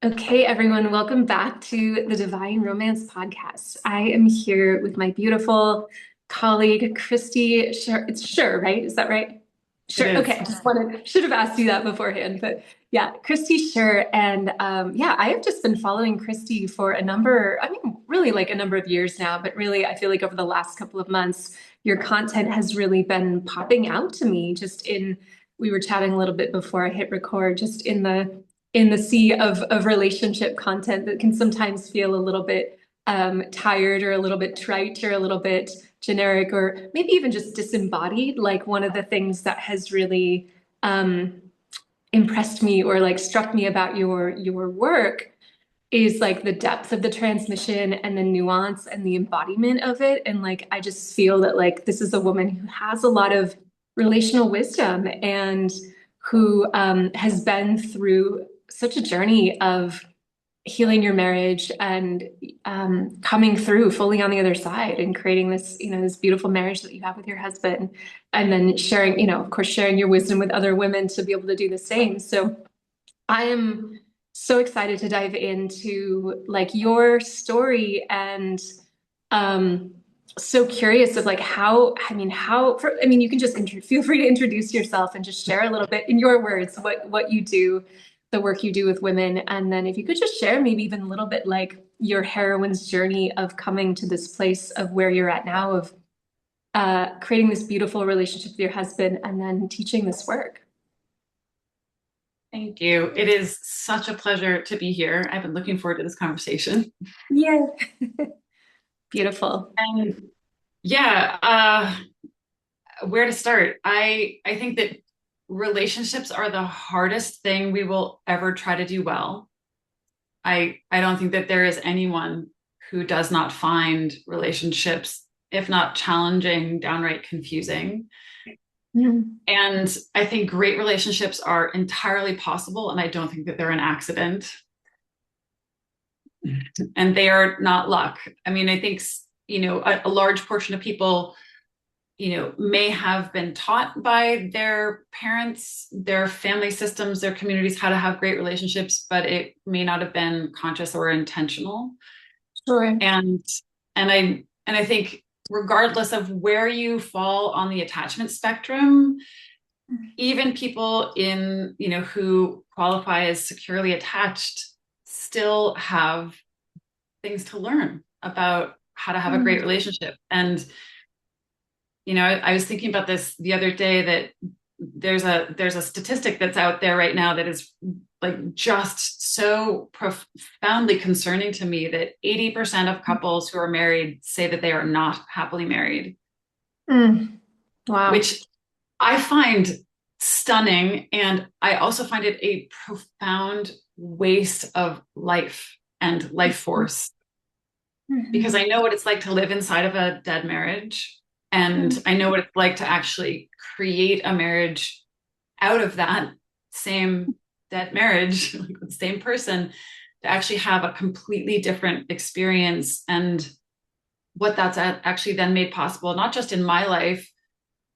Okay, everyone, welcome back to the Divine Romance Podcast. I am here with my beautiful colleague, Kristy Scher. It's Scher, right? Is that right? It Sure. Okay. is. Should have asked you that beforehand, but yeah, Kristy Scher. And yeah, I have just been following Kristy for really like a number of years now, but really, I feel like over the last couple of months, your content has really been popping out to me we were chatting a little bit before I hit record, just in the sea of relationship content that can sometimes feel a little bit tired or a little bit trite or a little bit generic or maybe even just disembodied. Like one of the things that has really um, impressed me or like struck me about your work is like the depth of the transmission and the nuance and the embodiment of it. And like I just feel that like this is a woman who has a lot of relational wisdom and who has been through such a journey of healing your marriage and coming through fully on the other side and creating this, this beautiful marriage that you have with your husband, and then sharing, of course, sharing your wisdom with other women to be able to do the same. So I am so excited to dive into like your story and um so curious of like you can just feel free to introduce yourself and just share a little bit in your words what you do, the work you do with women, and then if you could just share maybe even a little bit like your heroine's journey of coming to this place of where you're at now of creating this beautiful relationship with your husband and then teaching this work. Thank you. It is such a pleasure to be here. I've been looking forward to this conversation. Yeah. Beautiful. And yeah, where to start? I think that relationships are the hardest thing we will ever try to do well. I don't think that there is anyone who does not find relationships, if not challenging, downright confusing. Mm. And I think great relationships are entirely possible, and I don't think that they're an accident. And they are not luck. I mean, I think, a large portion of people, may have been taught by their parents, their family systems, their communities, how to have great relationships, but it may not have been conscious or intentional. Sure. And, and I think regardless of where you fall on the attachment spectrum, even people who qualify as securely attached still have things to learn about how to have a great Mm. relationship. And, I was thinking about this the other day that there's a statistic that's out there right now that is like just so profoundly concerning to me that 80% of couples who are married say that they are not happily married, Mm. Wow. which I find stunning. And I also find it a profound waste of life and life force because Mhm. I know what it's like to live inside of a dead marriage. And I know what it's like to actually create a marriage out of that same dead marriage, like the same person, to actually have a completely different experience. And what that's actually then made possible, not just in my life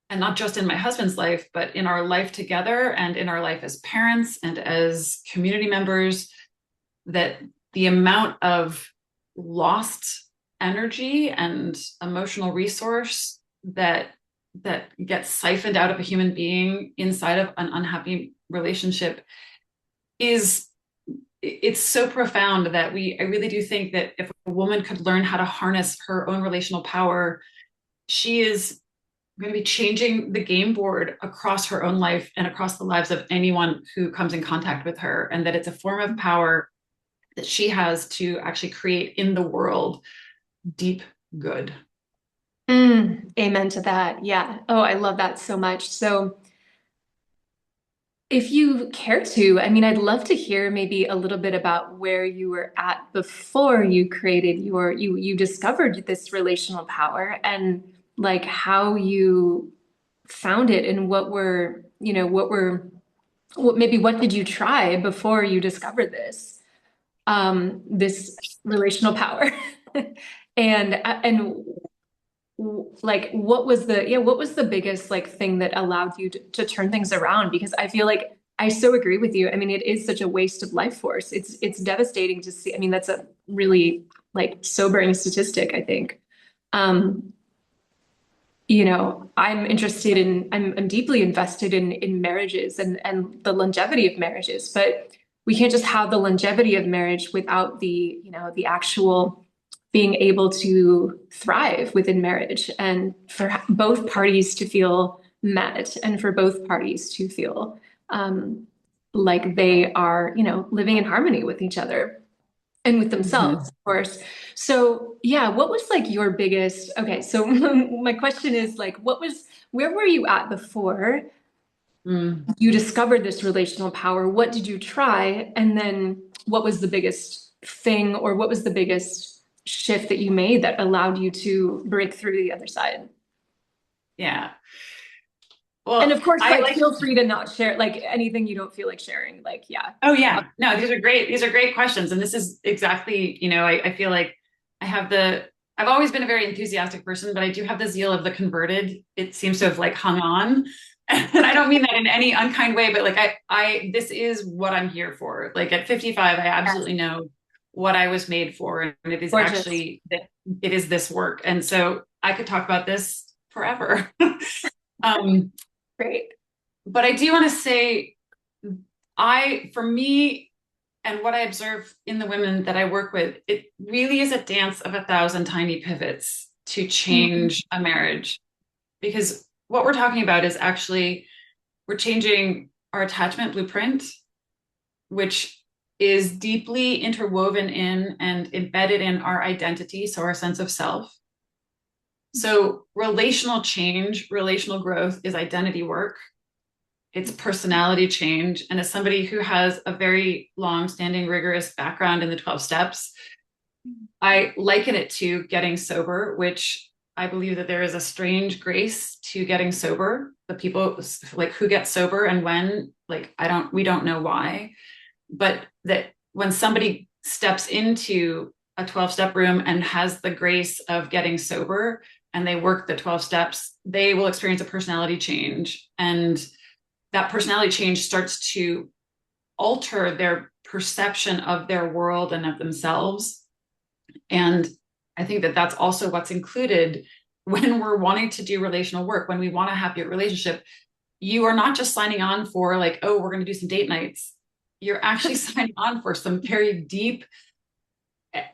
and not just in my husband's life, but in our life together and in our life as parents and as community members, that the amount of lost energy and emotional resource that gets siphoned out of a human being inside of an unhappy relationship is it's so profound that I really do think that if a woman could learn how to harness her own relational power, she is going to be changing the game board across her own life and across the lives of anyone who comes in contact with her, and that it's a form of power that she has to actually create in the world deep good. Amen to that. Yeah. Oh, I love that so much. So, if you care to, I'd love to hear maybe a little bit about where you were at before you created you discovered this relational power and like how you found it and what did you try before you discovered this relational power and like what was the biggest like thing that allowed you to turn things around, because I feel like I so agree with you. I mean, it is such a waste of life force. It's devastating to see. I mean, that's a really like sobering statistic, I think. Um, I'm deeply invested in marriages and the longevity of marriages, but we can't just have the longevity of marriage without the actual being able to thrive within marriage and for both parties to feel met and for both parties to feel um, like they are, living in harmony with each other and with themselves, Mhm. of course. So, yeah, what was like your biggest? Okay, so my question is like, where were you at before Mm. you discovered this relational power? What did you try? And then what was the biggest thing or what was the biggest shift that you made that allowed you to break through the other side? Yeah. And Well, of course, I like like, feel free to not share like anything you don't feel like sharing. Like, yeah. oh yeah, no, these are great. These are great questions. And this is exactly, I feel like I have I've always been a very enthusiastic person, but I do have the zeal of the converted. It seems to have like hung on. And I don't mean that in any unkind way, but like this is what I'm here for. Like at 55, I Yes. absolutely know what I was made for. And it is Gorgeous. actually that it is this work. And so I could talk about this forever. Um, Great. but I do want to say, for me, and what I observe in the women that I work with, it really is a dance of 1,000 tiny pivots to Mhm. change a marriage. Because what we're talking about is actually we're changing our attachment blueprint, which is deeply interwoven in and embedded in our identity, so our sense of self. So, relational change, relational growth is identity work. It's personality change. And as somebody who has a very long standing, rigorous background in the 12 steps, I liken it to getting sober, which I believe that there is a strange grace to getting sober. The people like who get sober and when, like, we don't know why, but that when somebody steps into a 12-step room and has the grace of getting sober and they work the 12 steps, they will experience a personality change. And that personality change starts to alter their perception of their world and of themselves. And I think that that's also what's included when we're wanting to do relational work, when we want a happier relationship. You are not just signing on for like, oh, we're going to do some date nights. You're actually signing on for some very deep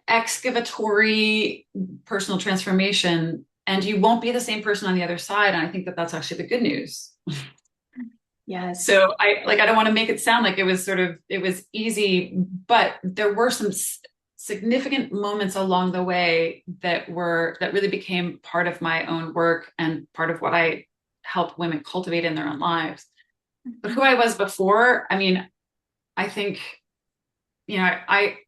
excavatory personal transformation, and you won't be the same person on the other side. And I think that that's actually the good news. Yes. So I don't want to make it sound like it was easy, but there were some significant moments along the way that really became part of my own work and part of what I help women cultivate in their own lives. But who I was before, I mean, I think,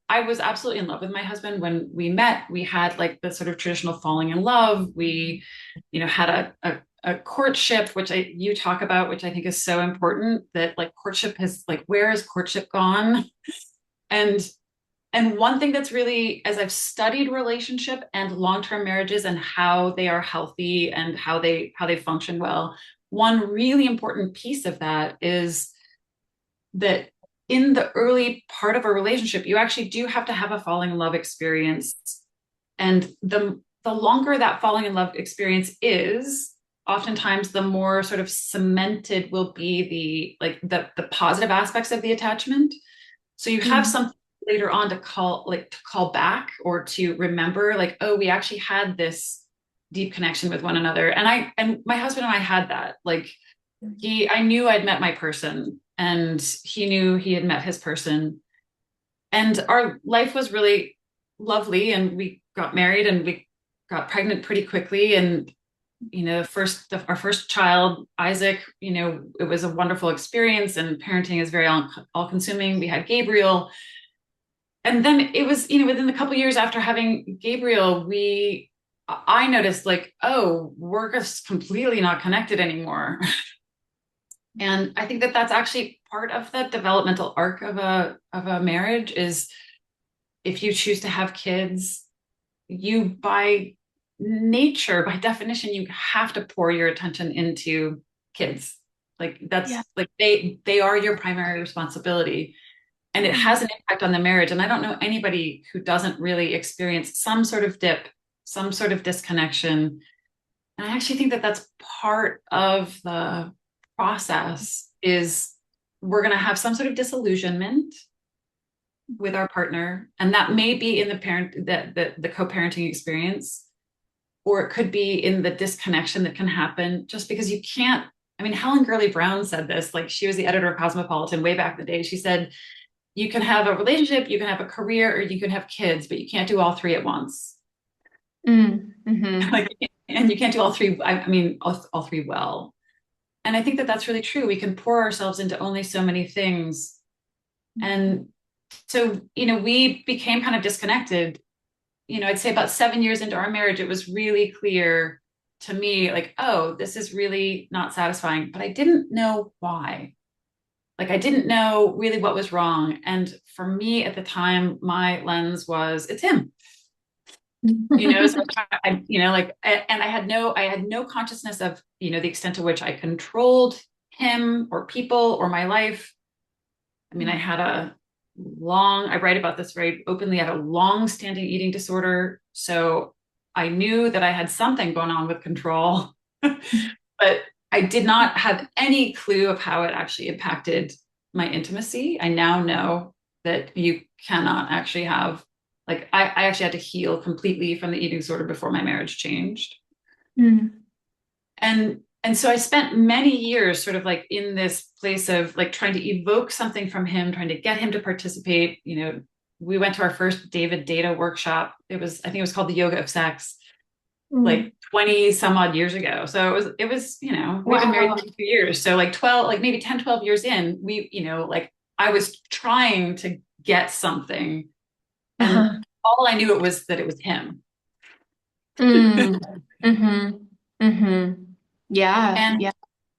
I was absolutely in love with my husband when we met. We had like the sort of traditional falling in love. We, had a courtship, which you talk about, which I think is so important, that like courtship has like, where has courtship gone? And one thing that's really, as I've studied relationship and long-term marriages and how they are healthy and how they function well, one really important piece of that is that in the early part of a relationship, you actually do have to have a falling in love experience. And the longer that falling in love experience is, oftentimes the more sort of cemented will be the positive aspects of the attachment. So you have Mhm. something later on to call back or to remember, like, oh, we actually had this deep connection with one another. And my husband and I had that. Like I knew I'd met my person and he knew he had met his person. And our life was really lovely and we got married and we got pregnant pretty quickly. And, our first child, Isaac, it was a wonderful experience and parenting is very all consuming. We had Gabriel. And then it was, within a couple of years after having Gabriel, I noticed like, oh, we're just completely not connected anymore. And I think that that's actually part of the developmental arc of a marriage is if you choose to have kids, you by nature, by definition, you have to pour your attention into kids. Like that's Yeah. like they are your primary responsibility, and it Mm. has an impact on the marriage. And I don't know anybody who doesn't really experience some sort of dip, some sort of disconnection. And I actually think that that's part of the process is we're going to have some sort of disillusionment with our partner, and that may be in the the co-parenting experience, or it could be in the disconnection that can happen just because you can't. I mean, Helen Gurley Brown said this, like she was the editor of Cosmopolitan way back in the day. She said, you can have a relationship, you can have a career, or you can have kids, but you can't do all three at once. Mm. Mm-hmm. Like, and you can't do all three. I mean, all three well. And I think that that's really true. We can pour ourselves into only so many things. And so, we became kind of disconnected. I'd say about 7 years into our marriage, it was really clear to me, like, oh, this is really not satisfying, but I didn't know why. Like, I didn't know really what was wrong. And for me at the time, my lens was, it's him. So and I had no consciousness of, the extent to which I controlled him or people or my life. I mean, I write about this very openly. I had a long standing eating disorder. So I knew that I had something going on with control, but I did not have any clue of how it actually impacted my intimacy. I now know that you cannot actually have, like, I actually had to heal completely from the eating disorder before my marriage changed. Mm. And so I spent many years sort of like in this place of like trying to evoke something from him, trying to get him to participate. We went to our first David Data workshop. I think it was called the Yoga of Sex, Mm. like 20 some odd years ago. So it was, we've been married Wow. 2 years. So like 12, like maybe 10, 12 years in, like I was trying to get something, and Uh-huh. all I knew it was that it was him. Mm. Mm-hmm. Mm-hmm. Yeah. And Yeah.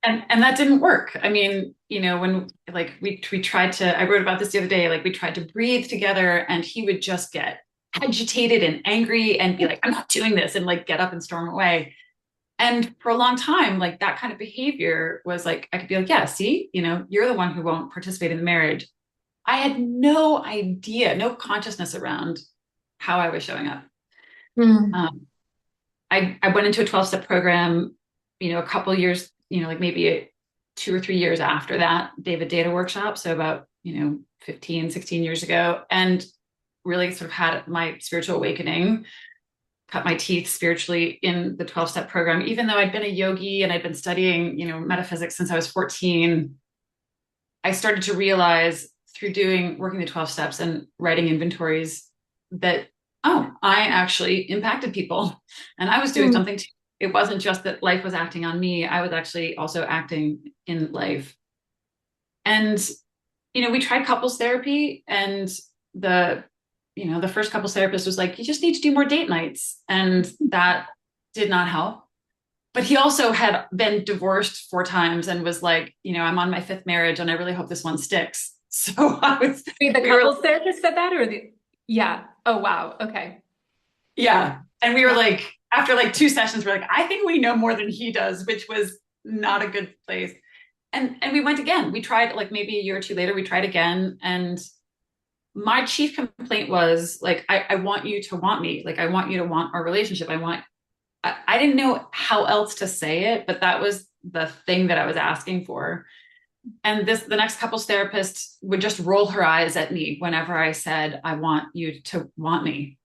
and that didn't work. I mean, when like we tried to, I wrote about this the other day, like we tried to breathe together and he would just get agitated and angry and be like, I'm not doing this, and like get up and storm away. And for a long time, like that kind of behavior was like, I could be like, yeah, see, you're the one who won't participate in the marriage. I had no idea, no consciousness around how I was showing up. Mm. Um, I went into a 12-step program, a couple years, like maybe 2 or 3 years after that David Data workshop. So about, 15, 16 years ago, and really sort of had my spiritual awakening, cut my teeth spiritually in the 12-step program. Even though I'd been a yogi and I'd been studying, metaphysics since I was 14, I started to realize through working the 12 steps and writing inventories that, oh, I actually impacted people and I was doing Mm. something too. It wasn't just that life was acting on me. I was actually also acting in life. And, we tried couples therapy, and the, the first couples therapist was like, you just need to do more date nights. And that did not help. But he also had been divorced 4 times and was like, I'm on my fifth marriage and I really hope this one sticks. So Wait, the we were, couples therapist said that, or the? Yeah. Oh, wow. Okay. yeah. And we were Wow. like, after like 2 sessions, we're like, I think we know more than he does, which was not a good place. And we went again. We tried, like, maybe a year or two later, we tried again. And my chief complaint was like, I want you to want me. Like, I want you to want our relationship. I didn't know how else to say it, but that was the thing that I was asking for. And the next couples therapist would just roll her eyes at me whenever I said, I want you to want me.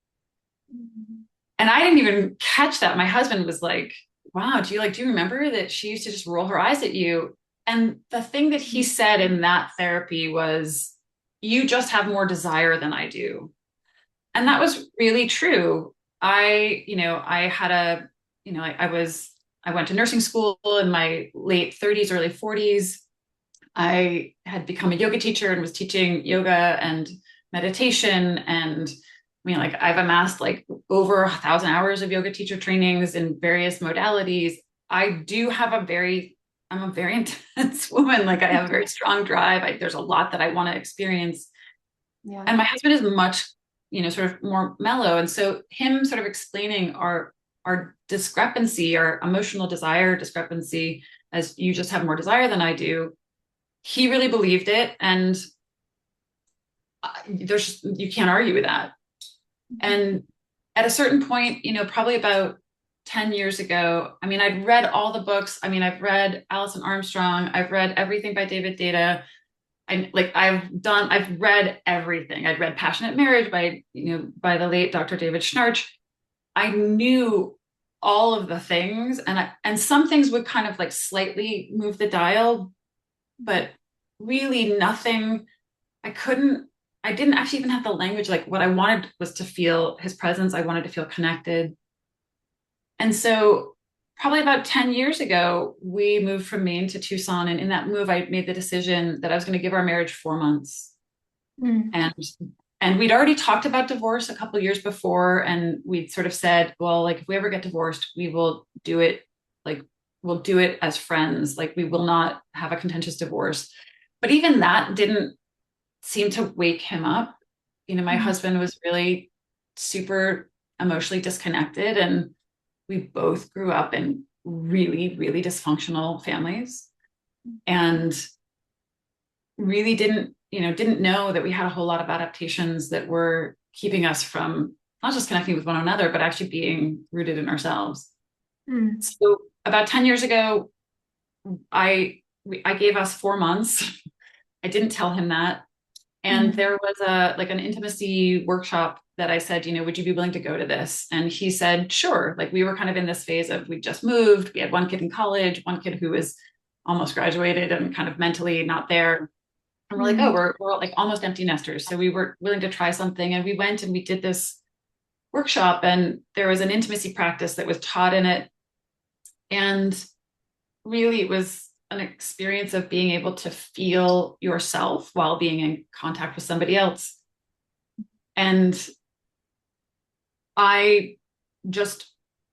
And I didn't even catch that. My husband was like, wow, do you remember that she used to just roll her eyes at you? And the thing that he said in that therapy was, you just have more desire than I do. And that was really true. I had I went to nursing school in my late 30s, early 40s. I had become a yoga teacher and was teaching yoga and meditation. And like I've amassed like over 1,000 hours of yoga teacher trainings in various modalities. I'm a very intense woman. Like I have a very strong drive. There's a lot that I want to experience. Yeah. And my husband is much, sort of more mellow. And so him sort of explaining our discrepancy, our emotional desire discrepancy, as you just have more desire than I do. He really believed it. And you can't argue with that. And at a certain point, probably about 10 years ago, I mean, I'd read all the books. I mean, I've read Alison Armstrong. I've read everything by David Data. I've read everything. I'd read Passionate Marriage by the late Dr. David Schnarch. I knew all of the things, and some things would kind of like slightly move the dial, but really nothing. I didn't actually even have the language. Like, what I wanted was to feel his presence. I wanted to feel connected. And so probably about 10 years ago, we moved from Maine to Tucson. And in that move, I made the decision that I was going to give our marriage 4 months. Mm. And we'd already talked about divorce a couple of years before. And we'd sort of said, well, like, if we ever get divorced, we will do it, like, we'll do it as friends. Like, we will not have a contentious divorce. But even that didn't seem to wake him up. My husband was really super emotionally disconnected, and we both grew up in really, really dysfunctional families, and really didn't know that we had a whole lot of adaptations that were keeping us from not just connecting with one another, but actually being rooted in ourselves. Mm. So about 10 years ago, I gave us 4 months. I didn't tell him that. And there was an intimacy workshop that I said, would you be willing to go to this? And he said, sure. Like, we were kind of in this phase of, we just moved. We had one kid in college, one kid who was almost graduated and kind of mentally not there. And we're like, oh, we're like almost empty nesters. So we were willing to try something. And we went and we did this workshop, and there was an intimacy practice that was taught in it. And really, it was an experience of being able to feel yourself while being in contact with somebody else. And I just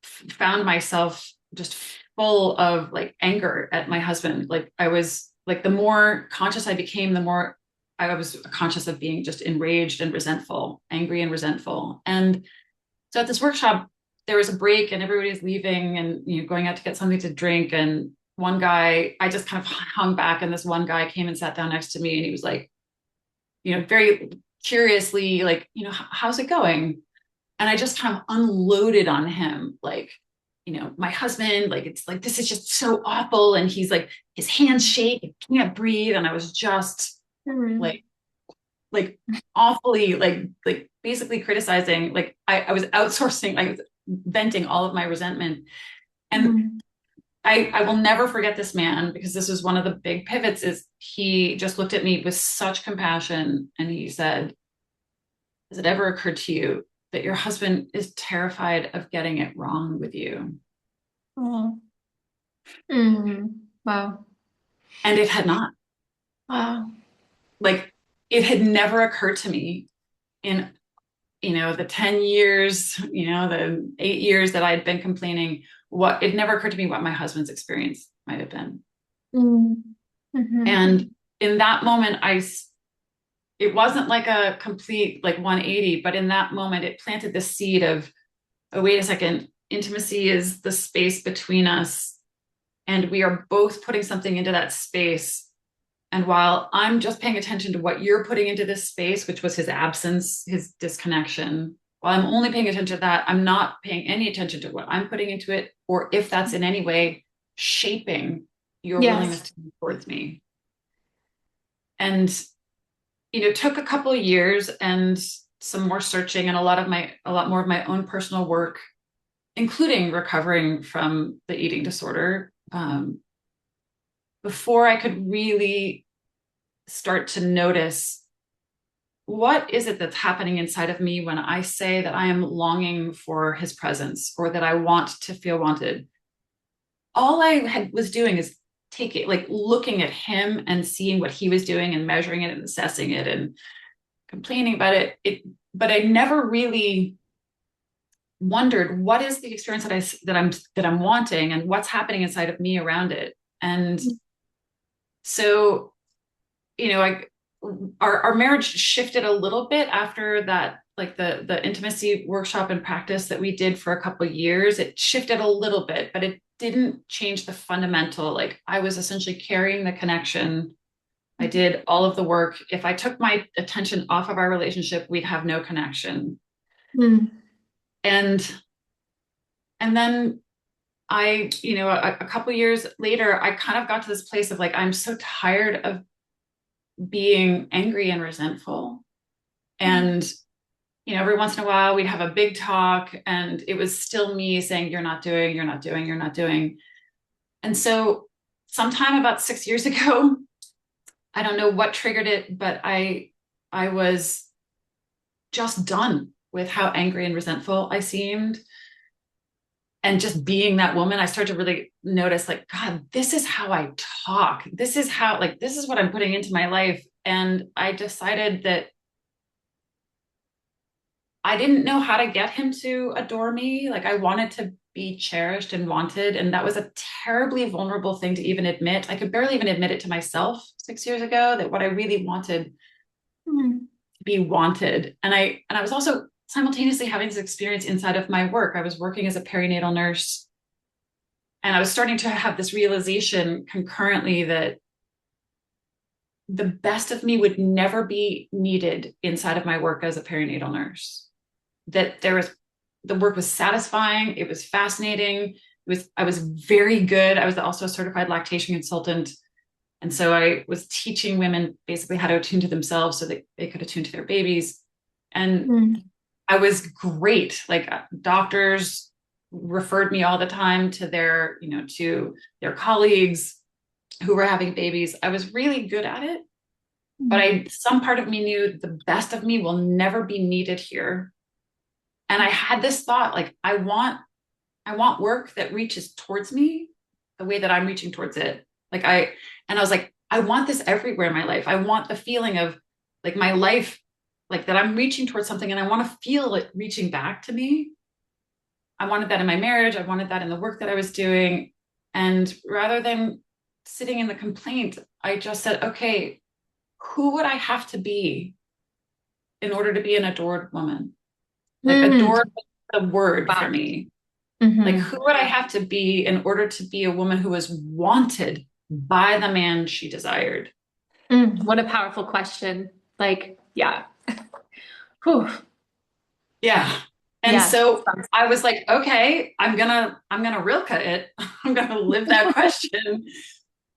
found myself just full of like anger at my husband. Like, I was like, the more conscious I became, the more I was conscious of being just enraged and resentful, angry and resentful. And so at this workshop, there was a break and everybody was leaving and going out to get something to drink. And one guy, I just kind of hung back, and this one guy came and sat down next to me, and he was like, very curiously, like, how's it going? And I just kind of unloaded on him, like, my husband, like, it's like, this is just so awful. And he's like, his hands shake, he can't breathe. And I was just like awfully, like basically criticizing, like I was outsourcing, I was venting all of my resentment. And I will never forget this man, because this was one of the big pivots. Is he just looked at me with such compassion, and he said, has it ever occurred to you that your husband is terrified of getting it wrong with you? Oh. Mm. Wow. And it had not. Wow. Like, it had never occurred to me in the 10 years, the 8 years that I'd been complaining, it never occurred to me what my husband's experience might have been. Mm-hmm. And in that moment, it wasn't like a complete like 180, but in that moment, it planted the seed of, oh, wait a second, intimacy is the space between us, and we are both putting something into that space. And while I'm just paying attention to what you're putting into this space, which was his absence, his disconnection, while I'm only paying attention to that, I'm not paying any attention to what I'm putting into it, or if that's in any way shaping your willingness to move towards me. And, it took a couple of years and some more searching and a lot more of my own personal work, including recovering from the eating disorder, before I could really start to notice, what is it that's happening inside of me when I say that I am longing for his presence, or that I want to feel wanted? All I was doing is looking at him and seeing what he was doing and measuring it and assessing it and complaining about it. But I never really wondered, what is the experience that I'm wanting, and what's happening inside of me around it. And so, our marriage shifted a little bit after that, like the intimacy workshop and practice that we did for a couple of years. It shifted a little bit, but didn't change the fundamental. Like I was essentially carrying the connection. I did all of the work. If I took my attention off of our relationship, we'd have no connection. Mm. And then a couple years later, I kind of got to this place of like, I'm so tired of being angry and resentful. And, every once in a while we'd have a big talk and it was still me saying, you're not doing, you're not doing, you're not doing. And so sometime about 6 years ago, I don't know what triggered it, but I was just done with how angry and resentful I seemed. And just being that woman, I started to really notice like, God, this is how I talk. This is how, like, this is what I'm putting into my life. And I decided that I didn't know how to get him to adore me. Like I wanted to be cherished and wanted. And that was a terribly vulnerable thing to even admit. I could barely even admit it to myself 6 years ago that what I really wanted to be wanted. And I was also simultaneously having this experience inside of my work. I was working as a perinatal nurse and I was starting to have this realization concurrently that the best of me would never be needed inside of my work as a perinatal nurse. That the work was satisfying. It was fascinating. I was very good. I was also a certified lactation consultant. And so I was teaching women basically how to attune to themselves so that they could attune to their babies. And I was great. Like doctors referred me all the time to to their colleagues who were having babies. I was really good at it, but some part of me knew the best of me will never be needed here. And I had this thought, like, I want work that reaches towards me the way that I'm reaching towards it. I was like, I want this everywhere in my life. I want the feeling of like my life, like that I'm reaching towards something and I want to feel it reaching back to me. I wanted that in my marriage. I wanted that in the work that I was doing. And rather than sitting in the complaint, I just said, okay, who would I have to be in order to be an adored woman? Like adored is the word for me. Like who would I have to be in order to be a woman who was wanted by the man she desired? What a powerful question. Like, yeah. Whew. Yeah. And Yeah. so I was like, okay, I'm gonna Rilke it. I'm gonna live that question.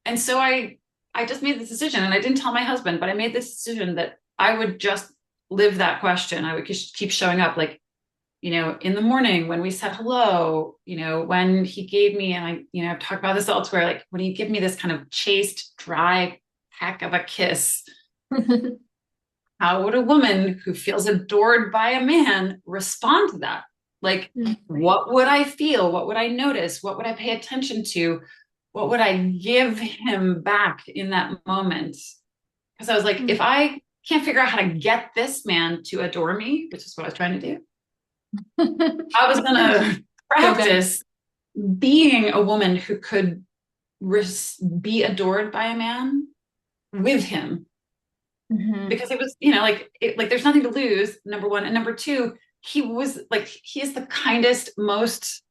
And so I just made this decision and I didn't tell my husband, but I made this decision that I would just live that question. I would just keep showing up like, in the morning when we said hello, when he gave me, and I've talked about this elsewhere, like when he gave me this kind of chaste, dry peck of a kiss, how would a woman who feels adored by a man respond to that? Like, what would I feel? What would I notice? What would I pay attention to? What would I give him back in that moment? Because I was like, if I can't figure out how to get this man to adore me, which is what I was trying to do, I was going to practice being a woman who could be adored by a man with him. Because it was, like there's nothing to lose, number one. And number two, he is the kindest, most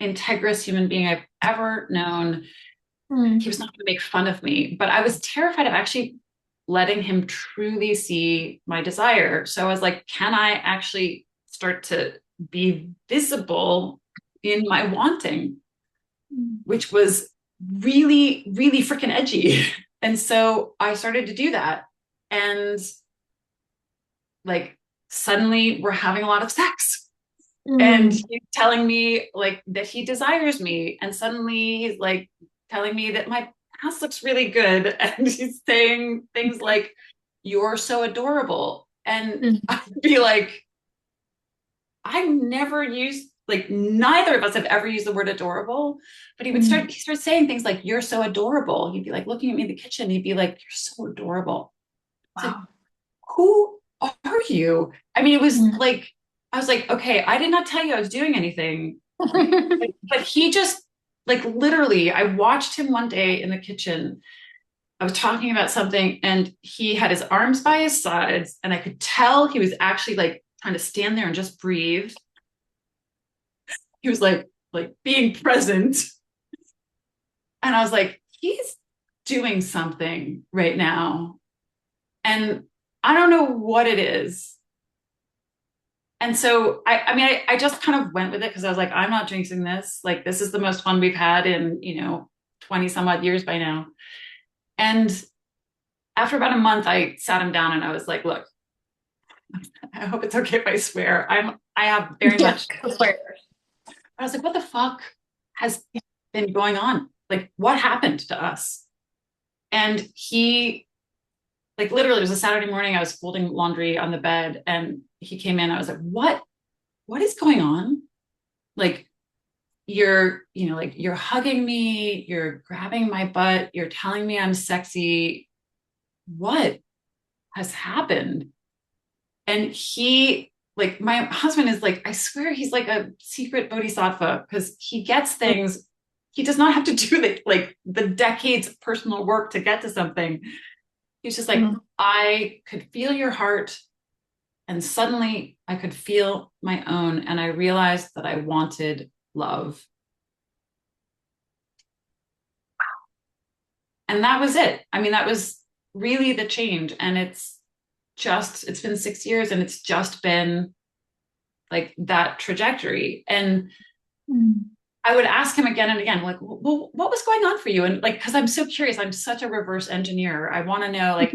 integrous human being I've ever known. He was not going to make fun of me, but I was terrified of actually letting him truly see my desire. So I was like, can I actually start to be visible in my wanting, which was really, really freaking edgy. And so I started to do that. And like suddenly we're having a lot of sex. And he's telling me like that he desires me. And suddenly he's like telling me that my house looks really good. And he's saying things like, you're so adorable. And I'd be like, I've never used, like neither of us have ever used the word adorable, but he started saying things like, you're so adorable. He'd be like looking at me in the kitchen. He'd be like, you're so adorable. Wow. Like, who are you? I mean, it was like, I was like, okay, I did not tell you I was doing anything. But he just like, literally, I watched him one day in the kitchen. I was talking about something and he had his arms by his sides and I could tell he was actually like trying to stand there and just breathe. He was like being present. And I was like, he's doing something right now. And I don't know what it is. And so I just kind of went with it because I was like, I'm not jinxing this. Like, this is the most fun we've had in, 20 some odd years by now. And after about a month, I sat him down and I was like, look, I hope it's okay if I swear. I have very Yeah, much, go for it. I was like, what the fuck has been going on? Like, what happened to us? And he, like, literally, it was a Saturday morning. I was folding laundry on the bed and he came in. I was like, what is going on? Like, like, you're hugging me, you're grabbing my butt, you're telling me I'm sexy. What has happened? And he, like, my husband is like, I swear he's like a secret bodhisattva because he gets things. He does not have to do the decades of personal work to get to something. He's just like, Mhm. I could feel your heart, and suddenly I could feel my own, and I realized that I wanted love. And that was it. I mean, that was really the change. And it's been 6 years and it's just been like that trajectory. And Mm. I would ask him again and again, like, well, what was going on for you? And like, because I'm so curious, I'm such a reverse engineer. I want to know, like,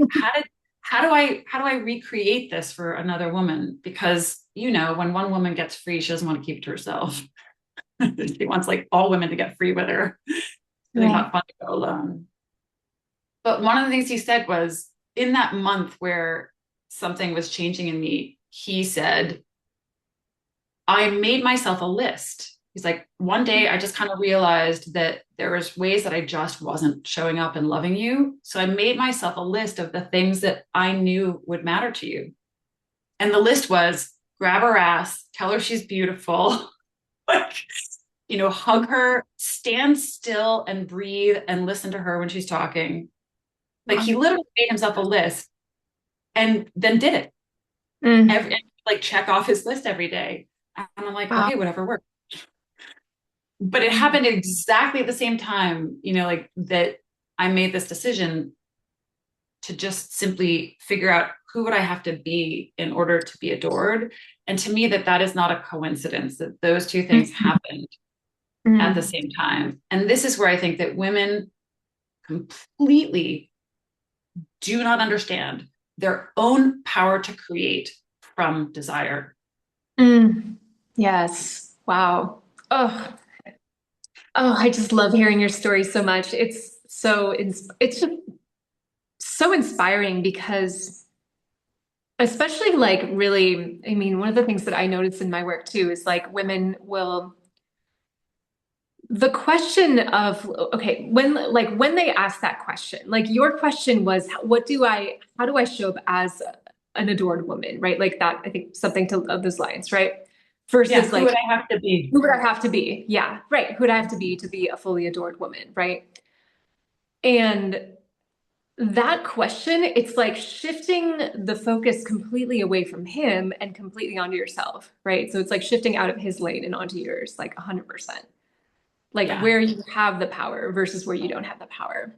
how do I recreate this for another woman? Because when one woman gets free, she doesn't want to keep it to herself. She wants like all women to get free with her. I think Yeah. not fun to go alone. But one of the things he said was in that month where something was changing in me, he said, I made myself a list. He's like, one day I just kind of realized that there was ways that I just wasn't showing up and loving you. So I made myself a list of the things that I knew would matter to you. And the list was grab her ass, tell her she's beautiful, like, hug her, stand still and breathe and listen to her when she's talking. Like, he literally made himself a list and then did it Mm. like check off his list every day. And I'm like, Wow. okay, whatever works. But it happened at exactly the same time, like that I made this decision to just simply figure out who would I have to be in order to be adored. And to me, that is not a coincidence that those two things Mm. happened at the Mm. same time. And this is where I think that women completely do not understand their own power to create from desire. Mm. Yes. Wow. Oh, oh, I just love hearing your story so much. It's just so inspiring because especially like really, I mean, one of the things that I notice in my work too is like women will the question of okay, when they ask that question, like your question was how do I show up as an adored woman, right? Like that, I think something to of those lines, right? Yeah, Versus who would like I have to be? who would I have to be? Yeah, right. Who would I have to be a fully adored woman, right? And that question, it's like shifting the focus completely away from him and completely onto yourself, right? So it's like shifting out of his lane and onto yours, like 100%. Like Yeah. where you have the power versus where you don't have the power.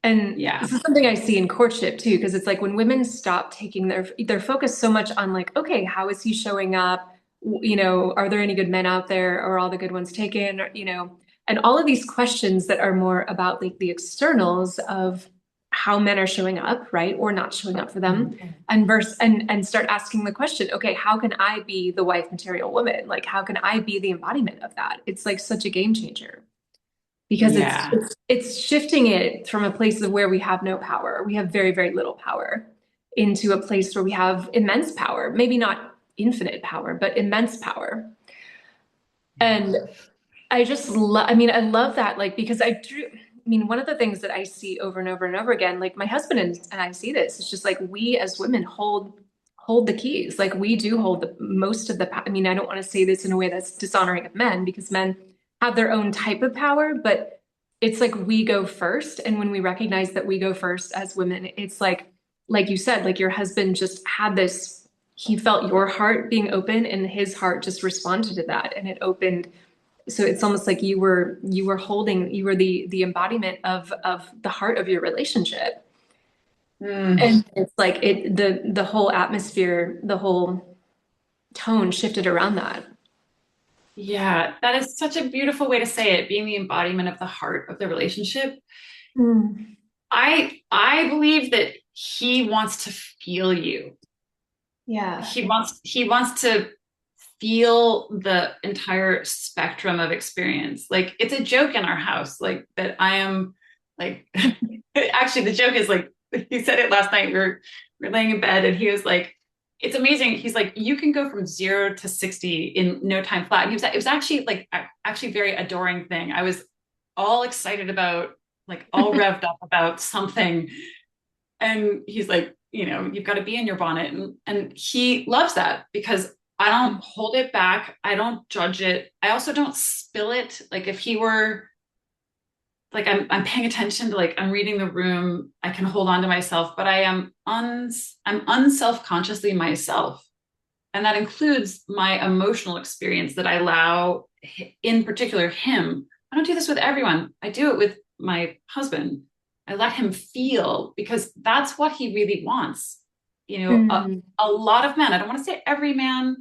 And Yeah. this is something I see in courtship too, because it's like when women stop taking their focus so much on like, okay, how is he showing up? Are there any good men out there? Are all the good ones taken? And all of these questions that are more about like the externals of how men are showing up, right? Or not showing up for them. And start asking the question, okay, how can I be the wife material woman? Like, how can I be the embodiment of that? It's like such a game changer because it's Yeah. it's it's shifting it from a place of where we have no power, we have very, very little power, into a place where we have immense power, maybe not infinite power, but immense power. And I mean, I love that, like, because I mean, one of the things that I see over and over and over again, like my husband and I see this, it's just like we as women hold the keys. Like we do hold the most of the I mean, I don't want to say this in a way that's dishonoring of men because men have their own type of power, but it's like we go first. And when we recognize that we go first as women, it's like you said, like your husband just had he felt your heart being open and his heart just responded to that. And it opened so it's almost like you were the embodiment of the heart of your relationship. Mm. And it's like the whole atmosphere, the whole tone shifted around that. Yeah, that is such a beautiful way to say it, being the embodiment of the heart of the relationship. Mm. I believe that he wants to feel you. Yeah. He wants to feel the entire spectrum of experience. Like it's a joke in our house, like that I am like actually the joke is like he said it last night. We were laying in bed and he was like, it's amazing. He's like, you can go from 0 to 60 in no time flat. And it was actually like actually very adoring thing. I was all excited about, like all revved up about something. And he's like, you've got to be in your bonnet. And he loves that because I don't hold it back. I don't judge it. I also don't spill it. Like if he were like, I'm paying attention to, like, I'm reading the room, I can hold on to myself, but I'm unself-consciously myself. And that includes my emotional experience that I allow, in particular, him. I don't do this with everyone. I do it with my husband. I let him feel because that's what he really wants. Mm. A lot of men, I don't want to say every man,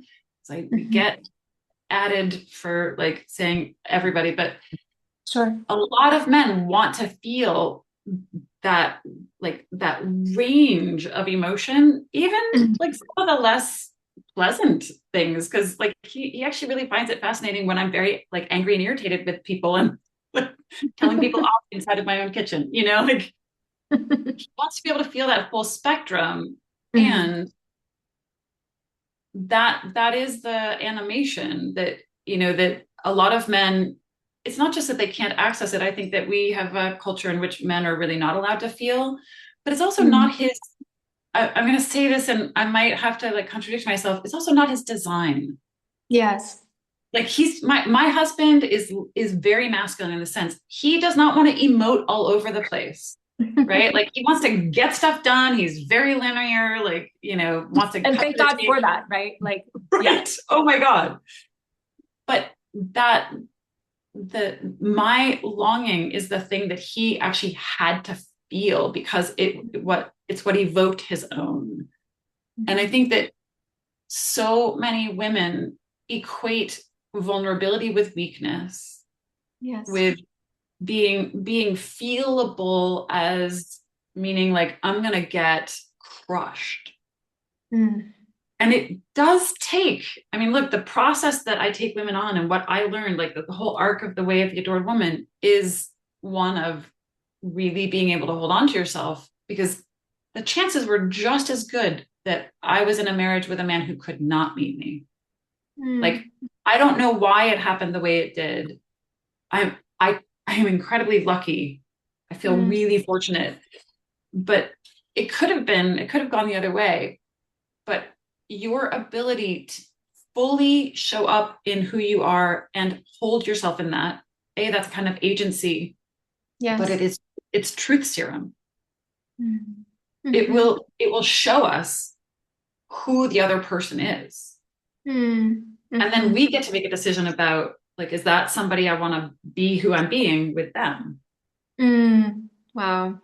because I Mhm. get added for like saying everybody, but Sure. a lot of men want to feel that, like that range of emotion, even Mm. like some of the less pleasant things, because like he actually really finds it fascinating when I'm very like angry and irritated with people and like, telling people off inside of my own kitchen, like he wants to be able to feel that full spectrum. Mm. And that is the animation that that a lot of men, it's not just that they can't access it. I think that we have a culture in which men are really not allowed to feel, but it's also Mm. not his. I'm going to say this and I might have to like contradict myself. It's also not his design. Yes. Like he's my husband is very masculine in the sense he does not want to emote all over the place, right? Like he wants to get stuff done. He's very linear, like, wants to And cut thank to the God chase. for that, right? Like, yeah. Right. Oh my God. But that my longing is the thing that he actually had to feel because it's what evoked his own. And I Mhm. think that so many women equate vulnerability with weakness, Yes. with being feelable as meaning like I'm gonna get crushed. Mm. And it does take, I mean, look, the process that I take women on and what I learned, like the whole arc of the way of the adored woman is one of really being able to hold on to yourself, because the chances were just as good that I was in a marriage with a man who could not meet me. Like, Mm. I don't know why it happened the way it did. I am incredibly lucky. I feel Mm. really fortunate, but it could have gone the other way. But your ability to fully show up in who you are and hold yourself in that, that's kind of agency, but Yes. it's truth serum. Mm. It Mhm. will it will show us who the other person is. Mm. And then Mhm. we get to make a decision about, like, is that somebody I want to be who I'm being with them? Mm. Wow.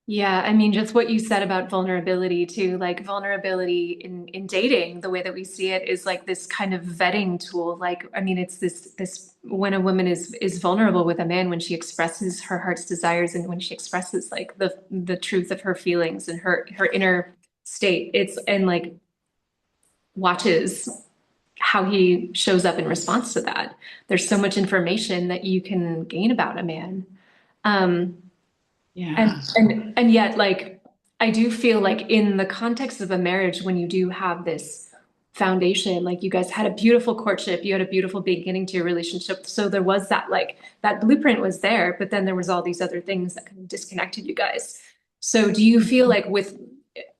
Yeah, I mean, just what you said about vulnerability too, like vulnerability in dating, the way that we see it is like this kind of vetting tool. Like, I mean, it's this when a woman is vulnerable with a man, when she expresses her heart's desires and when she expresses like the truth of her feelings and her inner state, it's and like watches how he shows up in response to that. There's so much information that you can gain about a man. Um, and Yeah. and yet, like, I do feel like in the context of a marriage, when you do have this foundation, like you guys had a beautiful courtship, you had a beautiful beginning to your relationship. So there was that like that blueprint was there, but then there was all these other things that kind of disconnected you guys. So do you feel like with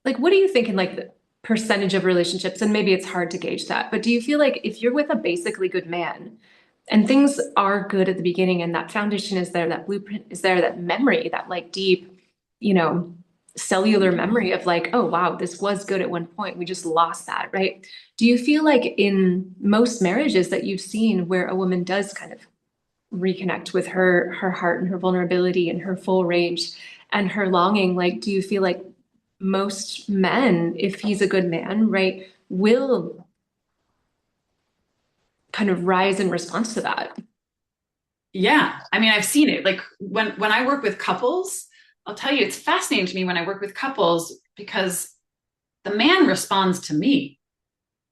like what do you think in like the percentage of relationships? And maybe it's hard to gauge that, but do you feel like if you're with a basically good man, and things are good at the beginning and that foundation is there, that blueprint is there, that memory, that like deep, you know, cellular memory of like, oh wow, this was good at one point. We just lost that, right? Do you feel like in most marriages that you've seen where a woman does kind of reconnect with her heart and her vulnerability and her full range and her longing, like do you feel like most men, if he's a good man, right, will kind of rise in response to that? Yeah. I mean, I've seen it. Like when I work with couples, I'll tell you, it's fascinating to me when I work with couples because the man responds to me.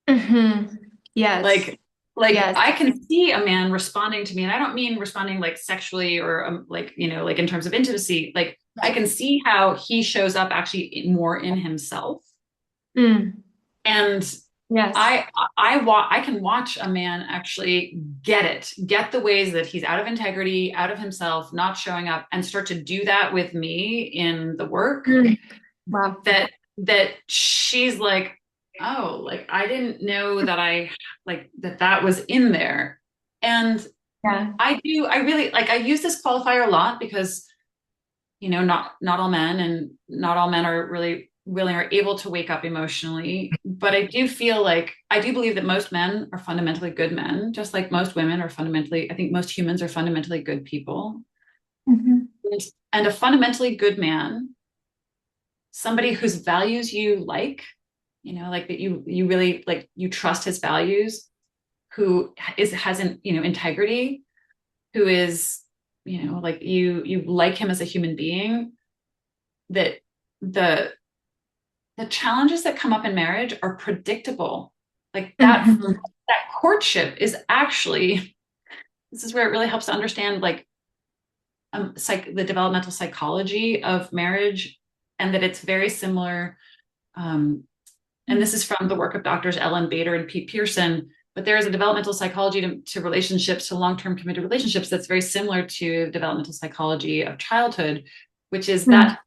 Mm-hmm. Yes. Like, like Yes. I can see a man responding to me, and I don't mean responding like sexually or like, like in terms of intimacy. Like I Right. can see how he shows up actually more in himself. Mm. And Yes. I can watch a man actually get the ways that he's out of integrity, out of himself, not showing up, and start to do that with me in the work. Mm. Wow. That she's like, oh, like I didn't know that that was in there. And Yeah. I really like I use this qualifier a lot because not all men and not all men are really willing or able to wake up emotionally. But I do believe that most men are fundamentally good men, just like most women are fundamentally, I think most humans are fundamentally good people. Mm-hmm. And a fundamentally good man, somebody whose values you like that you really like, you trust his values, who hasn't, integrity, who is, like you like him as a human being, that the the challenges that come up in marriage are predictable. Like Mm-hmm. that courtship is actually, this is where it really helps to understand like the developmental psychology of marriage, and that it's very similar. Um, and this is from the work of doctors Ellen Bader and Pete Pearson. But there is a developmental psychology to relationships, to long-term committed relationships, that's very similar to developmental psychology of childhood, which is Mm. that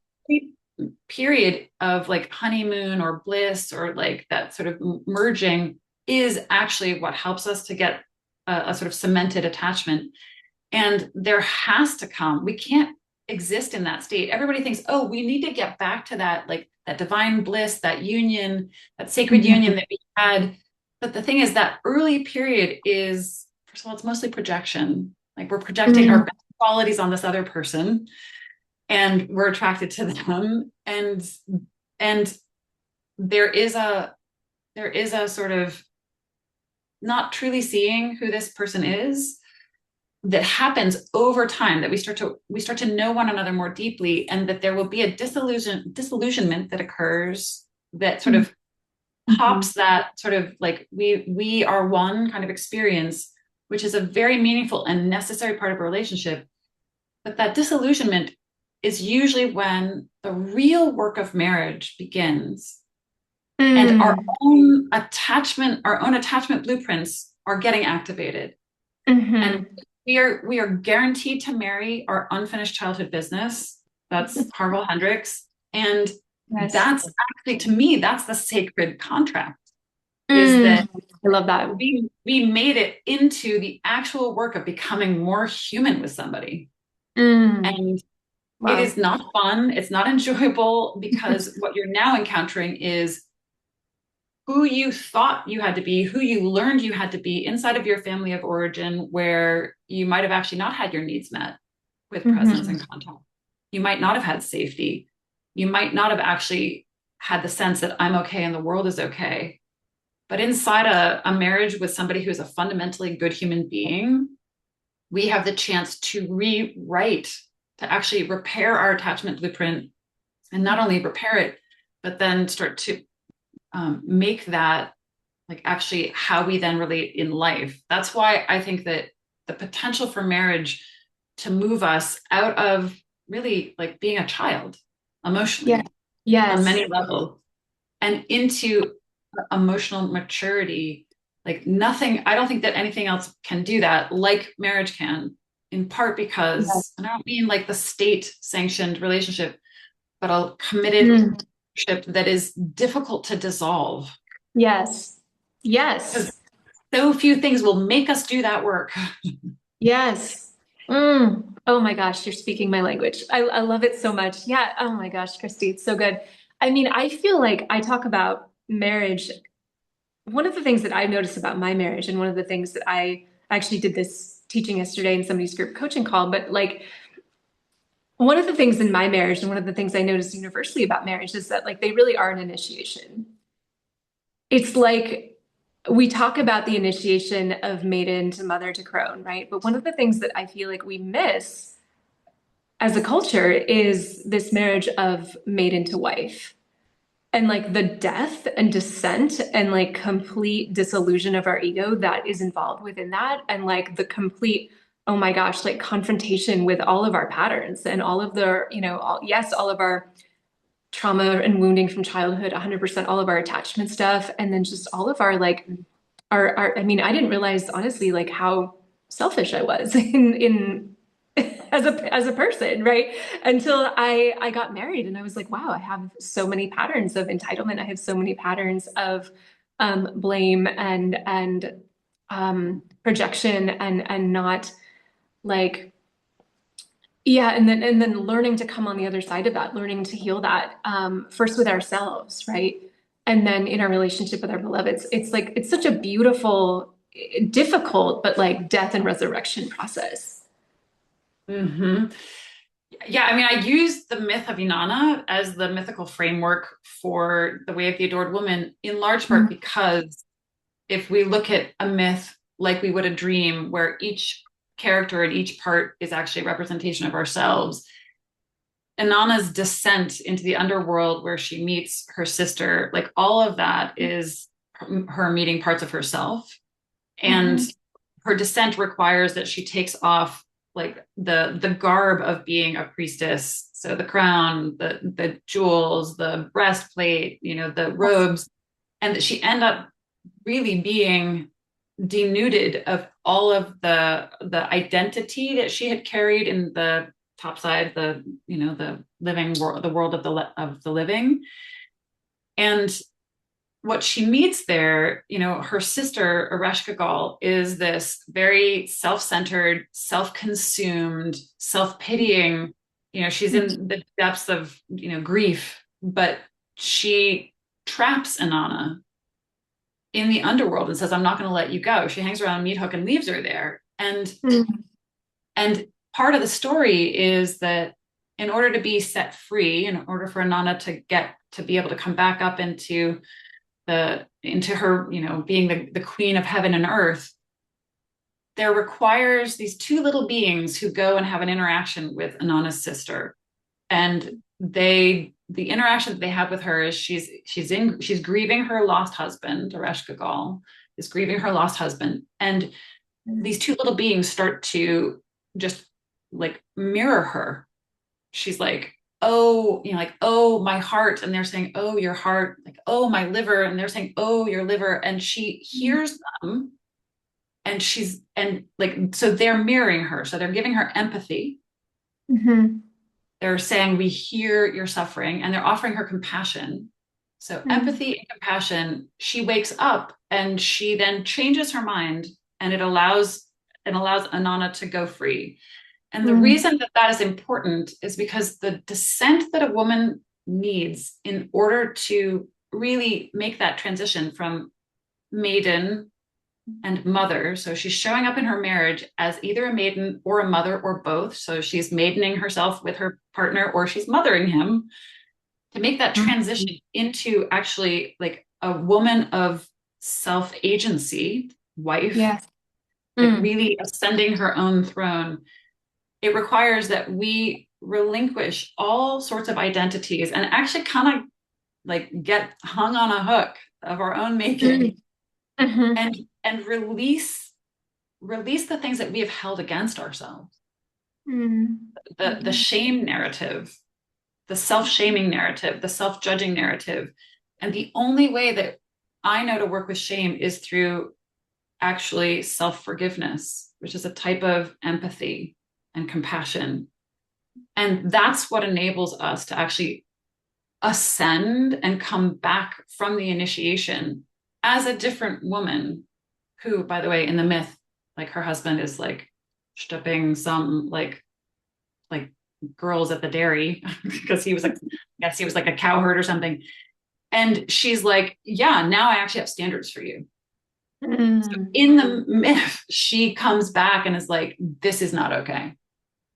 period of like honeymoon or bliss or like that sort of merging is actually what helps us to get a sort of cemented attachment. And there has to come, we can't exist in that state. Everybody thinks, oh, we need to get back to that, like that divine bliss, that union, that sacred Mm-hmm. union that we had. But the thing is, that early period is, first of all, it's mostly projection. Like we're projecting our Mm. best qualities on this other person and we're attracted to them. And there is a sort of not truly seeing who this person is that happens over time, that we start to know one another more deeply, and that there will be a disillusionment that occurs that sort of Mm-hmm. pops that sort of like we are one kind of experience, which is a very meaningful and necessary part of a relationship. But that disillusionment is usually when the real work of marriage begins, and our Mm. own attachment blueprints are getting activated. And Mm-hmm. we are guaranteed to marry our unfinished childhood business. That's Harville Hendricks. And Yes. that's actually, to me, that's the sacred contract, is Mm. that I love that. we made it into the actual work of becoming more human with somebody. Mm. And it is Wow. not fun. It's not enjoyable, because what you're now encountering is who you thought you had to be, who you learned you had to be inside of your family of origin, where you might have actually not had your needs met with presence Mm-hmm. and contact. You might not have had safety. You might not have actually had the sense that I'm okay and the world is okay. But inside a marriage with somebody who's a fundamentally good human being, we have the chance to rewrite, to actually repair our attachment blueprint, and not only repair it, but then start to make that like actually how we then relate in life. That's why I think that the potential for marriage to move us out of really like being a child Yeah. emotionally on Yes. many levels, and into emotional maturity. Like nothing, I don't think that anything else can do that like marriage can, in part Yeah. because, and I don't mean like the state sanctioned relationship, but a committed Mm. relationship that is difficult to dissolve, Yes. because Yes. so few things will make us do that work. Yes. Oh my gosh, you're speaking my language. I love it so much. Yeah. Oh my gosh, Kristy, it's so good. I mean, I feel like I talk about marriage. One of the things that I noticed about my marriage, and one of the things that I actually did this teaching yesterday in somebody's group coaching call, but like one of the things in my marriage, and one of the things I noticed universally about marriage is that like they really are an initiation. It's like we talk about the initiation of maiden to mother to crone, right? But one of the things that I feel like we miss as a culture is this marriage of maiden to wife and like the death and descent and like complete disillusion of our ego that is involved within that and like the complete oh my gosh like confrontation with all of our patterns and all of the yes, all of our trauma and wounding from childhood, 100% all of our attachment stuff, and then just all of our like our I mean, I didn't realize honestly like how selfish I was in as a person, right? Until I got married and I was like, wow, I have so many patterns of entitlement. I have so many patterns of blame and projection and not like yeah, and then learning to come on the other side of that, learning to heal that first with ourselves, right? And then in our relationship with our beloveds, it's like it's such a beautiful, difficult, but like death and resurrection process. Hmm. Yeah, I mean, I use the myth of Inanna as the mythical framework for the way of the adored woman, in large part Mm. because if we look at a myth like we would a dream, where each character and each part is actually a representation of ourselves, Inanna's descent into the underworld where she meets her sister, like all of that is her meeting parts of herself. And Mhm. her descent requires that she takes off like the garb of being a priestess. So the crown, the jewels, the breastplate, the robes, and that she end up really being denuded of all of the identity that she had carried in the top side, the living world, the world of the living. And what she meets there, her sister, Ereshkigal, is this very self-centered, self-consumed, self-pitying, she's in the depths of, grief, but she traps Inanna in the underworld and says, I'm not going to let you go. She hangs around Meat Hook and leaves her there. And part of the story is that in order to be set free, in order for Inanna to be able to come back up into her, being the queen of heaven and earth, there requires these two little beings who go and have an interaction with Inanna's sister. And the interaction that they have with her is she's grieving her lost husband. Ereshkigal is grieving her lost husband. And these two little beings start to just like mirror her. She's like, oh, like, oh, my heart. And they're saying, oh, your heart, like, oh, my liver. And they're saying, oh, your liver. And she hears them, and like, so they're mirroring her. So they're giving her empathy. Mhm. They're saying, we hear your suffering, and they're offering her compassion. So Mhm. empathy and compassion. She wakes up and she then changes her mind, and it allows Inanna to go free. And the Mhm. reason that that is important is because the descent that a woman needs in order to really make that transition from maiden and mother. So she's showing up in her marriage as either a maiden or a mother or both. So she's maidening herself with her partner or she's mothering him, to make that Mhm. transition into actually like a woman of self agency, wife, Yes. like Mm. really ascending her own throne. It requires that we relinquish all sorts of identities and actually kind of like get hung on a hook of our own Mm. making, Mhm. and release the things that we have held against ourselves, Mm. the Mhm. shame narrative, the self-shaming narrative, the self-judging narrative. And the only way that I know to work with shame is through actually self-forgiveness, which is a type of empathy and compassion. And that's what enables us to actually ascend and come back from the initiation as a different woman who, by the way, in the myth, like her husband is like shipping some like girls at the dairy because he was like, I guess he was like a cow herd or something. And she's like, yeah, now I actually have standards for you. So Mm, in the myth, she comes back and is like, this is not okay.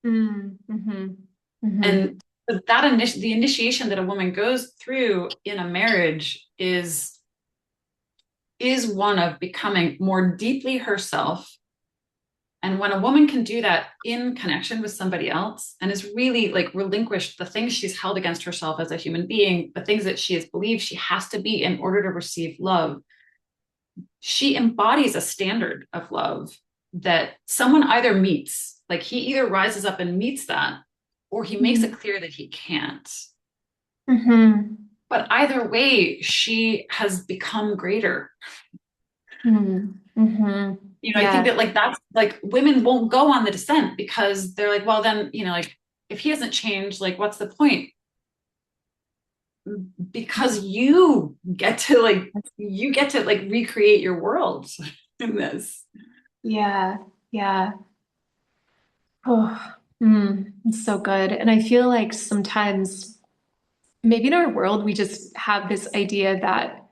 mm, mhm, mhm, And the initiation that a woman goes through in a marriage is one of becoming more deeply herself. And when a woman can do that in connection with somebody else and is really like relinquished the things she's held against herself as a human being, the things that she has believed she has to be in order to receive love, she embodies a standard of love that someone either meets, like he either rises up and meets that, or he makes it mhm, clear that he can't. mhm, But either way, she has become greater. mhm, mhm. I think Yeah, that like that's like women won't go on the descent because they're like, well, then, like if he hasn't changed, like what's the point? Because you get to recreate your world in this. yeah, yeah. Oh, it's so good. And I feel like sometimes maybe in our world we just have this idea that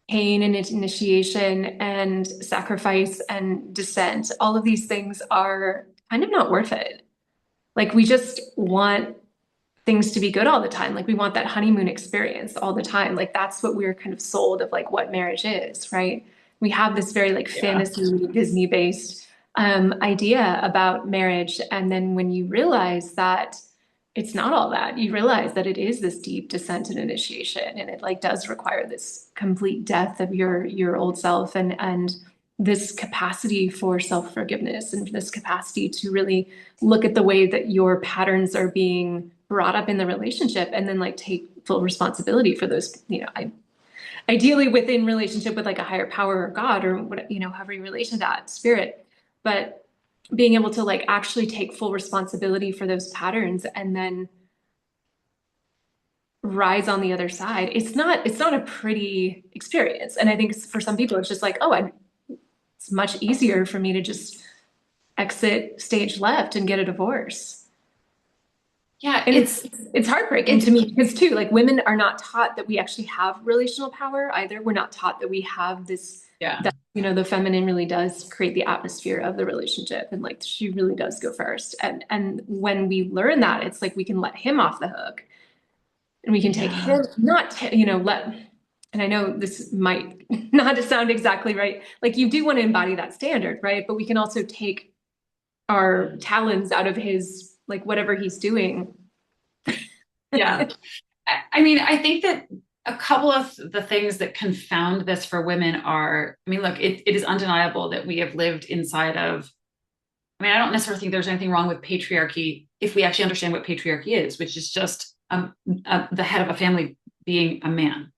pain and initiation and sacrifice and descent, all of these things are kind of not worth it. Like we just want things to be good all the time. Like we want that honeymoon experience all the time. Like that's what we're kind of sold of like what marriage is, right? We have this very like Yeah. fantasy Disney based idea about marriage. And then when you realize that it's not all that, you realize that it is this deep descent and initiation, and it like does require this complete death of your old self and this capacity for self-forgiveness and this capacity to really look at the way that your patterns are being brought up in the relationship and then like take full responsibility for those, ideally within relationship with like a higher power or God or what, however you relate to that spirit. But being able to like actually take full responsibility for those patterns and then rise on the other side. It's not a pretty experience. And I think for some people it's just like, it's much easier for me to just exit stage left and get a divorce. Yeah, And it's heartbreaking it's to me because too, like women are not taught that we actually have relational power either. We're not taught that we have this yeah. that the feminine really does create the atmosphere of the relationship and like she really does go first. And when we learn that, it's like we can let him off the hook and we can take Yeah. him not let and I know this might not sound exactly right. Like you do want to embody that standard, right? But we can also take our talons out of his like whatever he's doing. Yeah. I mean, I think that a couple of the things that confound this for women are, I mean, look, it is undeniable that we have lived inside of, I mean, I don't necessarily think there's anything wrong with patriarchy if we actually understand what patriarchy is, which is just the head of a family being a man.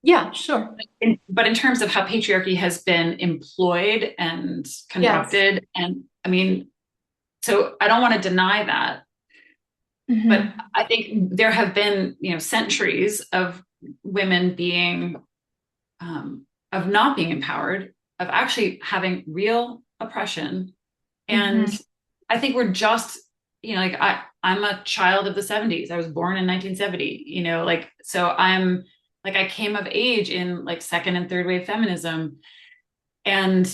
Yeah, sure. But in terms of how patriarchy has been employed and Yes. conducted, and I mean, so I don't want to deny that. But Hmm. I think there have been, centuries of women being, of not being empowered, of actually having real oppression. And Hmm. I think we're just, like I'm a child of the 70s. I was born in 1970, so I'm like, I came of age in like second and third wave feminism. And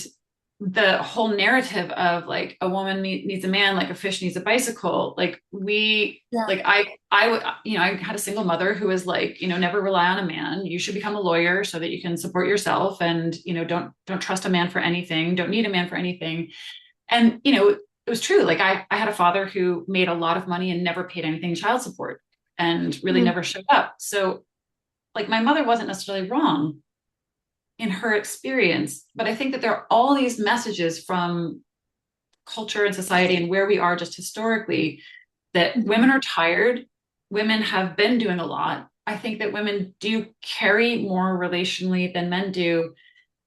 the whole narrative of like a woman needs a man like a fish needs a bicycle, like we Yeah. like I had a single mother who was like, never rely on a man, you should become a lawyer so that you can support yourself, and don't trust a man for anything, don't need a man for anything. And it was true. Like I had a father who made a lot of money and never paid anything child support and really Mhm. never showed up. So like my mother wasn't necessarily wrong in her experience. But I think that there are all these messages from culture and society and where we are just historically that women Mhm. are tired. Women have been doing a lot. I think that women do carry more relationally than men do.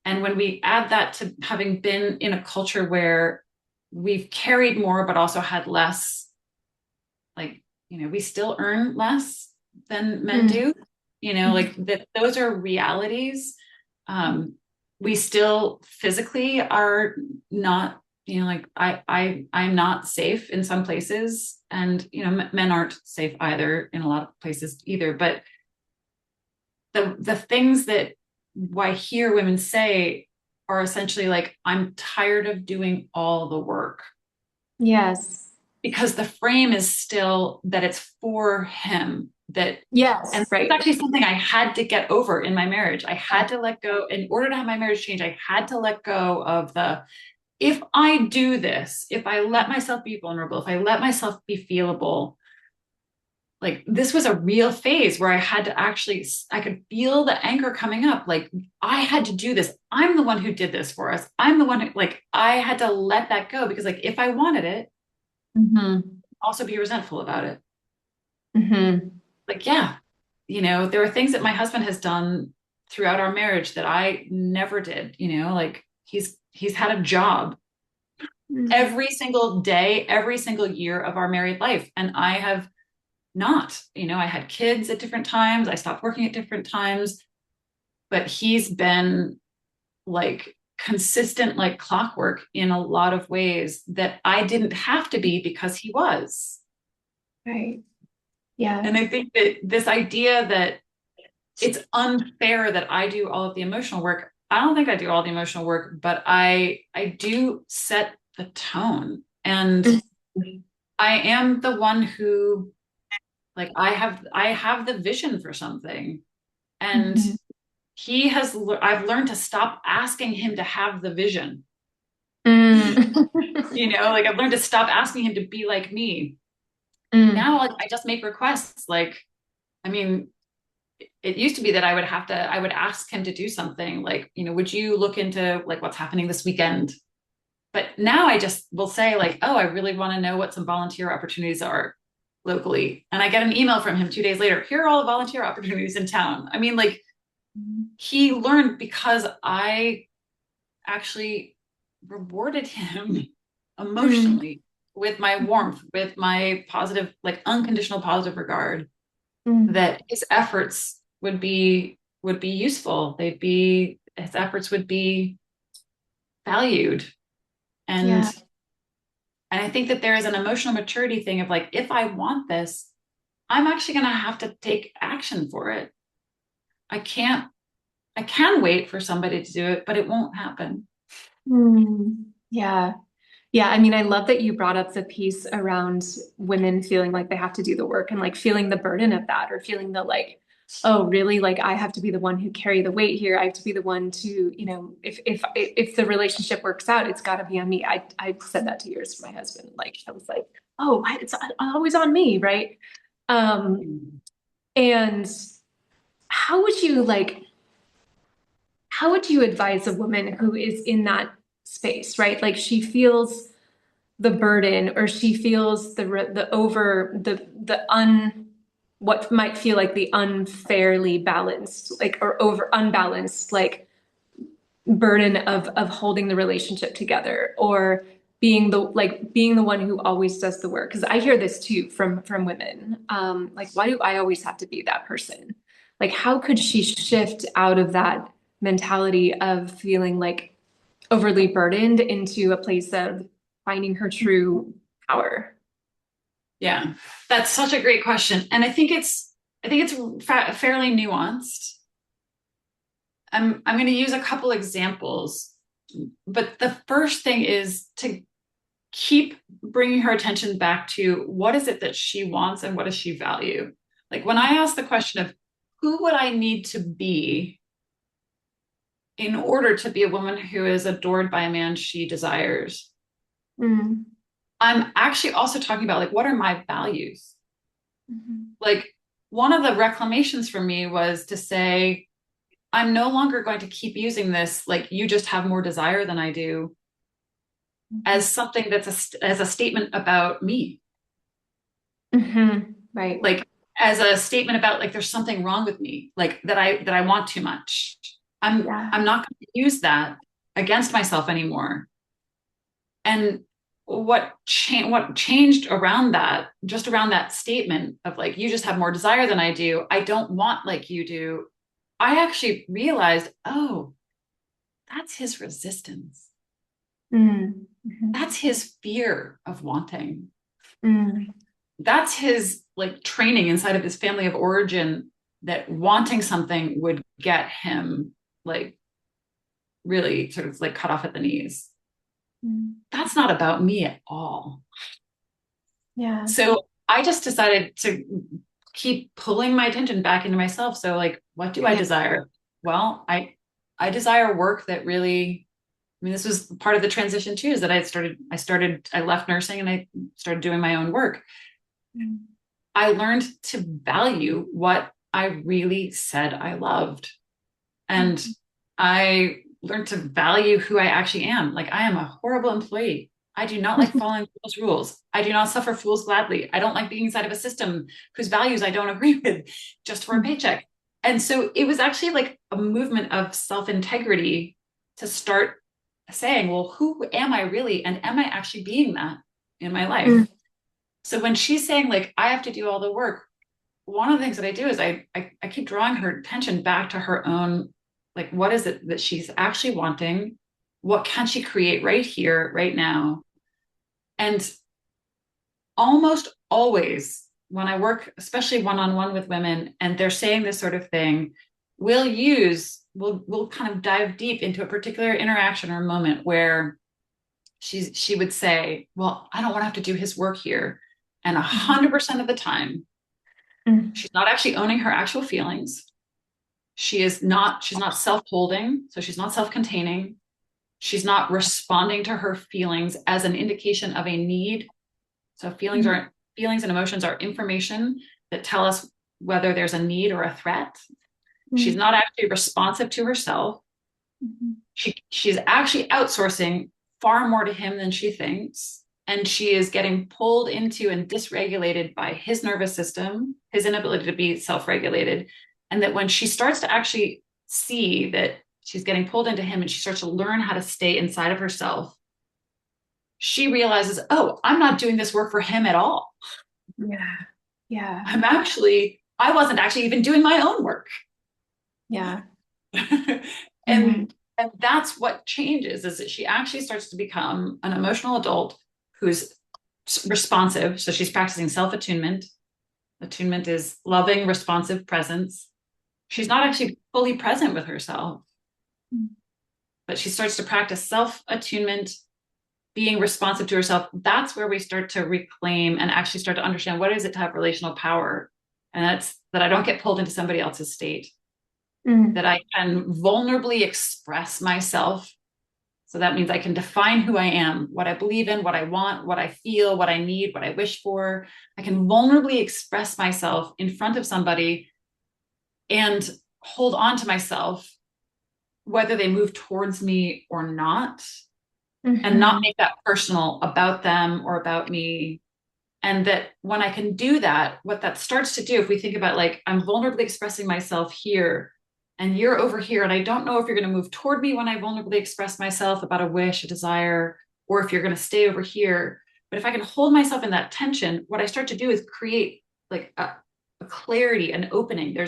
And when we add that to having been in a culture where we've carried more, but also had less, like, we still earn less than men Mhm. do, like that, those are realities. Um, we still physically are not you know, like I'm not safe in some places, and you know, men aren't safe either in a lot of places either. But the things that I hear women say are essentially like, I'm tired of doing all the work, Yes. because the frame is still that it's for him, that, and Yes, it's right. actually something I had to get over in my marriage. I had to let go in order to have my marriage change. I had to let go of the, if I do this, if I let myself be vulnerable, if I let myself be feelable, like this was a real phase where I had to actually, I could feel the anger coming up. Like I had to do this. I'm the one who did this for us. I'm the one who, like, I had to let that go, because like, if I wanted it, Hmm. also be resentful about it. Hmm. Like, yeah, you know, there are things that my husband has done throughout our marriage that I never did, you know, like he's had a job every single day, every single year of our married life. And I have not, you know, I had kids at different times. I stopped working at different times, but he's been like consistent, like clockwork in a lot of ways that I didn't have to be because he was. Right. Yeah. And I think that this idea that it's unfair that I do all of the emotional work. I don't think I do all the emotional work, but I do set the tone. And I am the one who, like, I have the vision for something. And Mhm. I've learned to stop asking him to have the vision. Mm. You know, like I've learned to stop asking him to be like me. Mm. Now I just make requests. Like, I mean, it used to be that I would ask him to do something like, you know, would you look into like what's happening this weekend? But now I just will say like, oh, I really want to know what some volunteer opportunities are locally. And I get an email from him 2 days later. Here are all the volunteer opportunities in town. I mean, like he learned because I actually rewarded him Mm. emotionally with my warmth, with my positive, like unconditional positive regard, Mm. that his efforts would be useful. His efforts would be valued. And Yeah. I think that there is an emotional maturity thing of like, if I want this, I'm actually going to have to take action for it. I can't, I can wait for somebody to do it, but it won't happen. Mm. Yeah. Yeah, I mean, I love that you brought up the piece around women feeling like they have to do the work and like feeling the burden of that or feeling the like, oh, really? Like I have to be the one who carry the weight here. I have to be the one to, if the relationship works out, it's got to be on me. I said that to years for my husband. Like I was like, oh, it's always on me, right? Um, and how would you like, how would you advise a woman who is in that space, right? Like she feels the burden or she feels the over the un what might feel like the unfairly balanced like or over unbalanced like burden of holding the relationship together or being the one who always does the work because I hear this too from women like why do I always have to be that person like how could she shift out of that mentality of feeling like overly burdened into a place of finding her true power. Yeah, that's such a great question. And I think it's fairly nuanced. I'm going to use a couple examples, but the first thing is to keep bringing her attention back to what is it that she wants and what does she value. Like when I ask the question of who would I need to be in order to be a woman who is adored by a man she desires, Mm. I'm actually also talking about like what are my values? Mhm. Like one of the reclamations for me was to say, I'm no longer going to keep using this, like you just have more desire than I do, as something as a statement about me. Mhm. Right. Like as a statement about like there's something wrong with me, like that I want too much. Yeah. I'm not going to use that against myself anymore. And what changed around that, just around that statement of like you just have more desire than I do, I don't want like you do, I actually realized, oh, that's his resistance. Mm. Mhm. That's his fear of wanting. Mm. That's his like training inside of his family of origin, that wanting something would get him like really sort of like cut off at the knees. Mm. That's not about me at all. Yeah. So I just decided to keep pulling my attention back into myself. So like, what do I Yeah. desire? Well, I desire work that really, I mean, this was part of the transition too, is that I left nursing and I started doing my own work. Mm. I learned to value what I really said I loved. And Mhm. I learned to value who I actually am. Like, I am a horrible employee. I do not like following people's rules. I do not suffer fools gladly. I don't like being inside of a system whose values I don't agree with just for a Mhm. paycheck. And so it was actually like a movement of self integrity to start saying, well, who am I really? And am I actually being that in my Mm. life? So when she's saying, like, I have to do all the work, one of the things that I do is I keep drawing her attention back to her own, like, what is it that she's actually wanting? What can she create right here, right now? And almost always when I work, especially one-on-one with women, and they're saying this sort of thing, we'll kind of dive deep into a particular interaction or moment where she would say, well, I don't want to have to do his work here. And 100% of the time, Mm. she's not actually owning her actual feelings. She's not self-holding, so she's not self-containing. She's not responding to her feelings as an indication of a need. So Mm. feelings and emotions are information that tell us whether there's a need or a threat. She's Mm. not actually responsive to herself. Mhm. She's actually outsourcing far more to him than she thinks. And she is getting pulled into and dysregulated by his nervous system, his inability to be self regulated. And that when she starts to actually see that she's getting pulled into him and she starts to learn how to stay inside of herself, she realizes, oh, I'm not doing this work for him at all. Yeah. Yeah. I wasn't actually even doing my own work. Yeah. and Mhm. and that's what changes, is that she actually starts to become an emotional adult who's responsive. So she's practicing self-attunement. Attunement is loving responsive presence. She's not Mhm. actually fully present with herself, Mm. but she starts to practice self-attunement, being responsive to herself. That's where we start to reclaim and actually start to understand what is it to have relational power. And that's that I don't get pulled into somebody else's state, that Mm. I can vulnerably express myself. So that means I can define who I am, what I believe in, what I want, what I feel, what I need, what I wish for. I can vulnerably express myself in front of somebody and hold on to myself, whether they move towards me or not, and not Mhm. make that personal about them or about me. And that when I can do that, what that starts to do, if we think about like, I'm vulnerably expressing myself here and you're over here, and I don't know if you're going to move toward me when I vulnerably express myself about a wish, a desire, or if you're going to stay over here. But if I can hold myself in that tension, what I start to do is create like a clarity, an opening.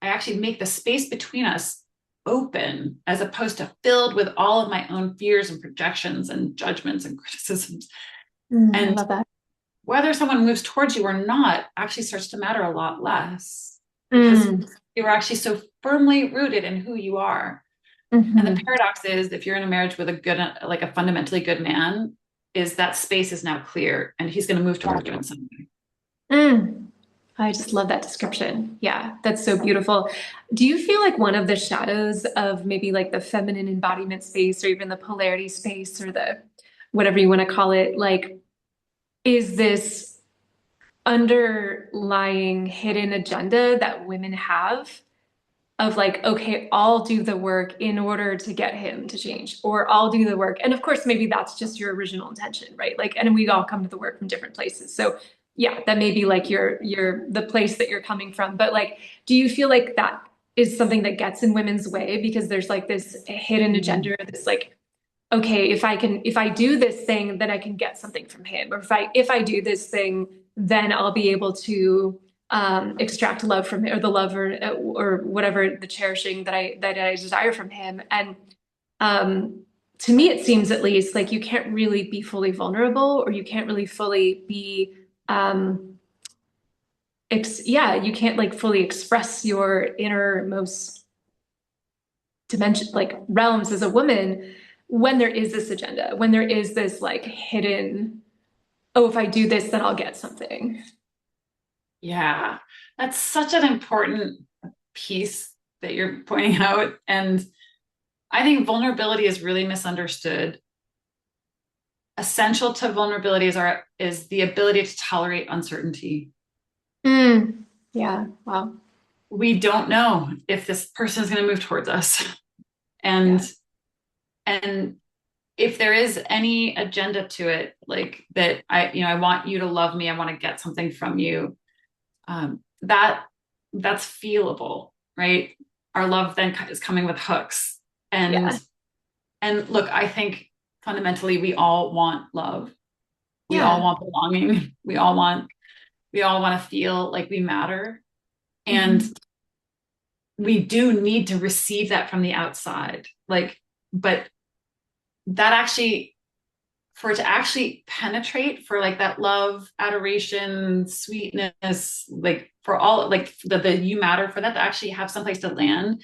I actually make the space between us open as opposed to filled with all of my own fears and projections and judgments and criticisms. Mm. I And love that. whether someone moves towards you or not actually starts to matter a lot less, because Mm. you're actually so firmly rooted in who you are. And the Mhm. paradox is, if you're in a marriage with a good, like a fundamentally good man, is that space is now clear and he's going to move towards you in some way. Mm. I just love that description. Yeah, that's so beautiful. Do you feel like one of the shadows of maybe like the feminine embodiment space or even the polarity space or the whatever you want to call it, like, is this underlying hidden agenda that women have of like, okay, I'll do the work in order to get him to change, or I'll do the work. And of course, maybe that's just your original intention, right? Like, and we all come to the work from different places. So yeah, that may be like your the place that you're coming from. But like, do you feel like that is something that gets in women's way because there's like this hidden Mm-hmm. agenda, or this like, okay, if I do this thing, then I can get something from him. Or if I do this thing, then I'll be able to extract love from him, or the love, or whatever the cherishing that I desire from him. And um, to me, it seems at least like you can't really be fully vulnerable, or you can't really fully be, um, yeah, you can't like fully express your innermost dimension, like realms as a woman, when there is this agenda, when there is this like hidden, oh, if I do this, then I'll get something. Yeah, that's such an important piece that you're pointing out. And I think vulnerability is really misunderstood. Essential to vulnerability is the ability to tolerate uncertainty. Mm. Yeah. Wow. We don't know if this person is going to move towards us. And Yeah. and if there is any agenda to it, like that I want you to love me, I want to get something from you, that's feelable, right? Our love then is coming with hooks. And Yeah. and look, I think fundamentally we all want love. We all Yeah. want belonging. We all want to feel like we matter. And Mhm. we do need to receive that from the outside. Like, but that actually, for it to actually penetrate, for like that love, adoration, sweetness, like for all, like the you matter, for that to actually have someplace to land,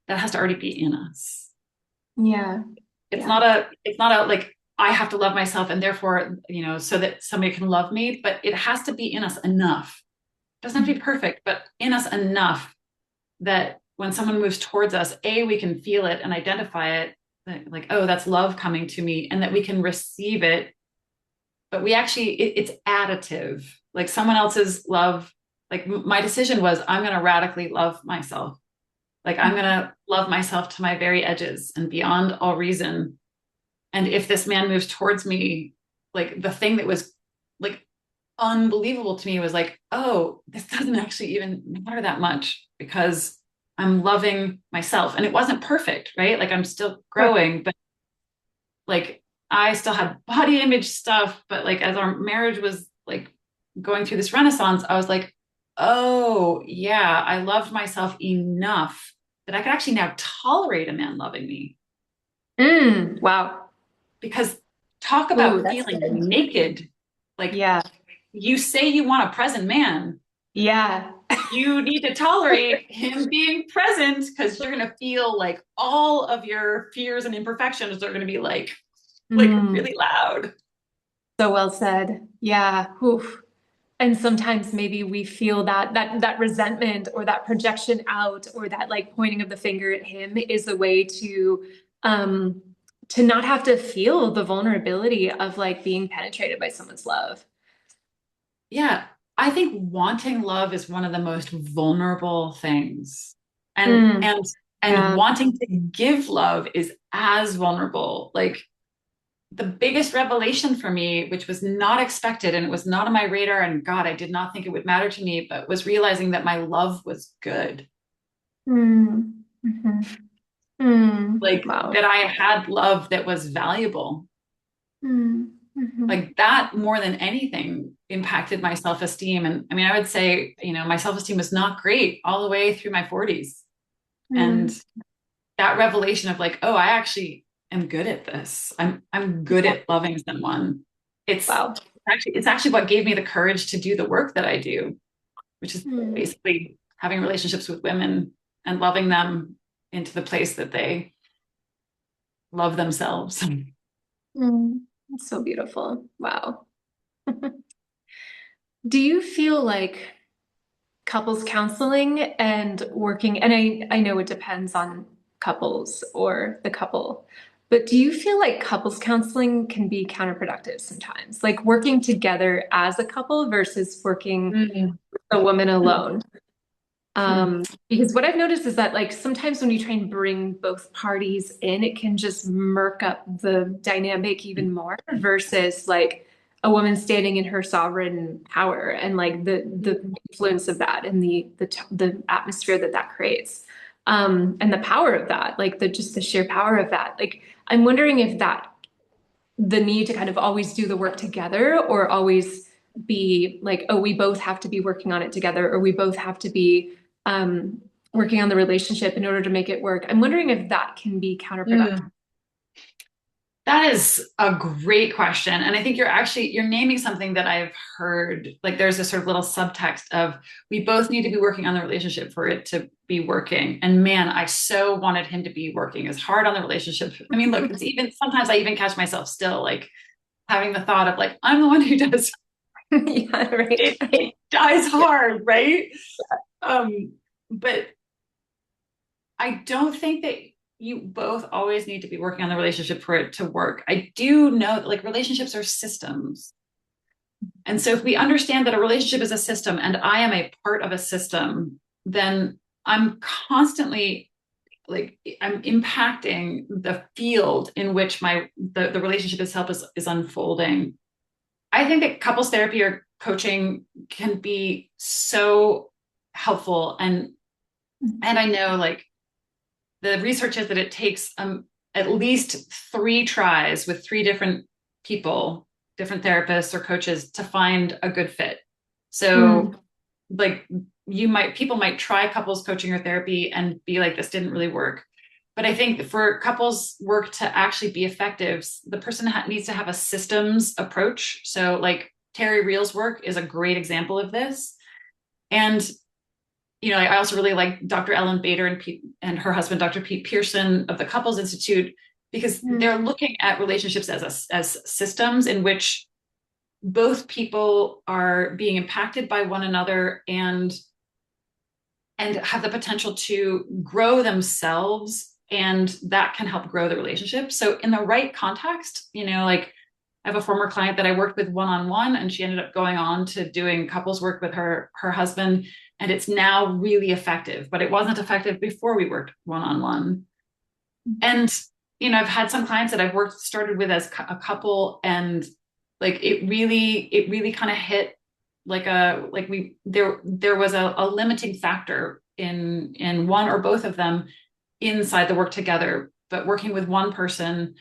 that has to already be in us. Yeah. It's Yeah. not a like I have to love myself and therefore, so that somebody can love me, but it has to be in us enough. It doesn't have to be perfect, but in us enough that when someone moves towards us, we can feel it and identify it, like, oh, that's love coming to me, and that we can receive it. But we actually, it's additive. Like someone else's love, like my decision was, I'm going to radically love myself. Like I'm going to love myself to my very edges and beyond all reason. And if this man moves towards me, like the thing that was like unbelievable to me was like, oh, this doesn't actually even matter that much because I'm loving myself. And it wasn't perfect, right? Like I'm still growing, but like I still had body image stuff. But like as our marriage was like going through this renaissance, I was like, oh, yeah, I loved myself enough that I could actually now tolerate a man loving me. Wow. Because talk Ooh, about that's feeling good. naked. Like Yeah. you say you want a present man, Yeah. you need to tolerate him being present because you're going to feel like all of your fears and imperfections are going to be like Mm, really loud. so well said. Yeah. Oof. And sometimes maybe we feel that resentment or that projection out or that like pointing of the finger at him is a way um to not have to feel the vulnerability of like being penetrated by someone's love. Yeah, I think wanting love is one of the most vulnerable things. And Mm, and and yeah. wanting to give love is as vulnerable. Like the biggest revelation for me, which was not expected and it was not on my radar, and God, I did not think it would matter to me, but was realizing that my love was good. Mm, mhm. Mm, Like wow. that I had love that was valuable. Mm, mhm. Like that more than anything impacted my self-esteem. And I mean, I would say, my self-esteem was not great all the way through my 40s. And Mm, that revelation of like, oh, I actually am good at this. I'm good yeah. at loving someone. It's Wow. it's actually what gave me the courage to do the work that I do, which is Mm, basically having relationships with women and loving them into the place that they love themselves. mm. That's so beautiful. Wow. Do you feel like couples counseling and working, and I know it depends on couples or the couple, but do you feel like couples counseling can be counterproductive sometimes? Like working together as a couple versus working Mm. a woman alone? Hmm. Because what I've noticed is that like sometimes when you try and bring both parties in, it can just murk up the dynamic even more versus like a woman standing in her sovereign power and like the influence of that and the atmosphere that that creates. And the power of that, like the just the sheer power of that. Like I'm wondering if that the need to kind of always do the work together or always be like, oh, we both have to be working on it together, or we both have to be um, working on the relationship in order to make it work. I'm wondering if that can be counterproductive. Mm. That is a great question. And I think you're naming something that I've heard. Like there's a sort of little subtext of we both need to be working on the relationship for it to be working. And man, I so wanted him to be working as hard on the relationship. I mean, look, it's even sometimes I even catch myself still like having the thought of like, I'm the one who does Yeah, right. it dies Yeah. hard, right? But I don't think that you both always need to be working on the relationship for it to work. I do know that like relationships are systems. And so if we understand that a relationship is a system and I am a part of a system, then I'm constantly like I'm impacting the field in which the relationship itself is unfolding. I think that couples therapy or coaching can be so helpful and I know like the research is that it takes at least 3 tries with 3 different people, different therapists or coaches to find a good fit. So, Mm. like, people might try couples coaching or therapy and be like, this didn't really work. But I think for couples work to actually be effective, the person needs to have a systems approach. So, like, Terry Real's work is a great example of this. And I also really like Dr. Ellen Bader and her husband, Dr. Pete Pearson of the Couples Institute, because they're Mm. looking at relationships as systems in which both people are being impacted by one another and have the potential to grow themselves, and that can help grow the relationship. So in the right context, like I have a former client that I worked with one-on-one, and she ended up going on to doing couples work with her husband, and it's now really effective, but it wasn't effective before we worked one-on-one. And I've had some clients that I've started with as a couple, and like it really kind of hit like there was a limiting factor in one or both of them inside the work together, but working with one person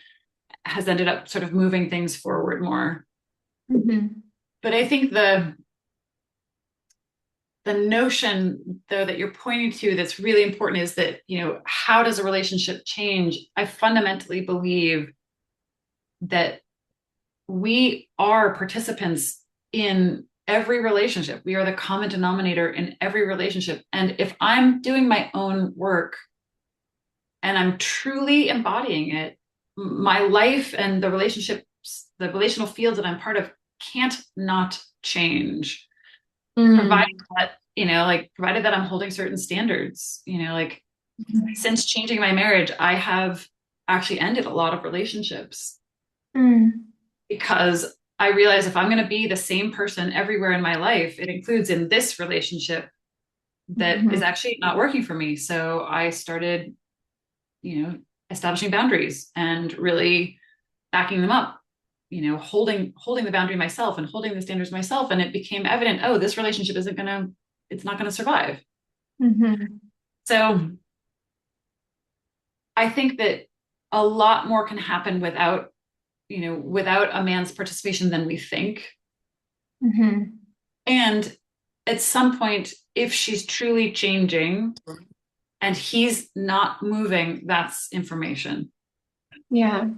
has ended up sort of moving things forward more. Mhm. But I think the notion though that you're pointing to that's really important is that, how does a relationship change? I fundamentally believe that we are participants in every relationship. We are the common denominator in every relationship. And if I'm doing my own work and I'm truly embodying it, my life and the relational fields that I'm part of can't not change, provided Mm. that, provided that I'm holding certain standards, like since changing my marriage, I have actually ended a lot of relationships Mm. because I realize if I'm going to be the same person everywhere in my life, it includes in this relationship that is Mhm. actually not working for me. So I started, you know, establishing boundaries and really backing them up, holding the boundary myself and holding the standards myself. And it became evident, oh, this relationship it's not going to survive. Mhm. So I think that a lot more can happen without a man's participation than we think. Mhm. And at some point, if she's truly changing and he's not moving, that's information. Yeah.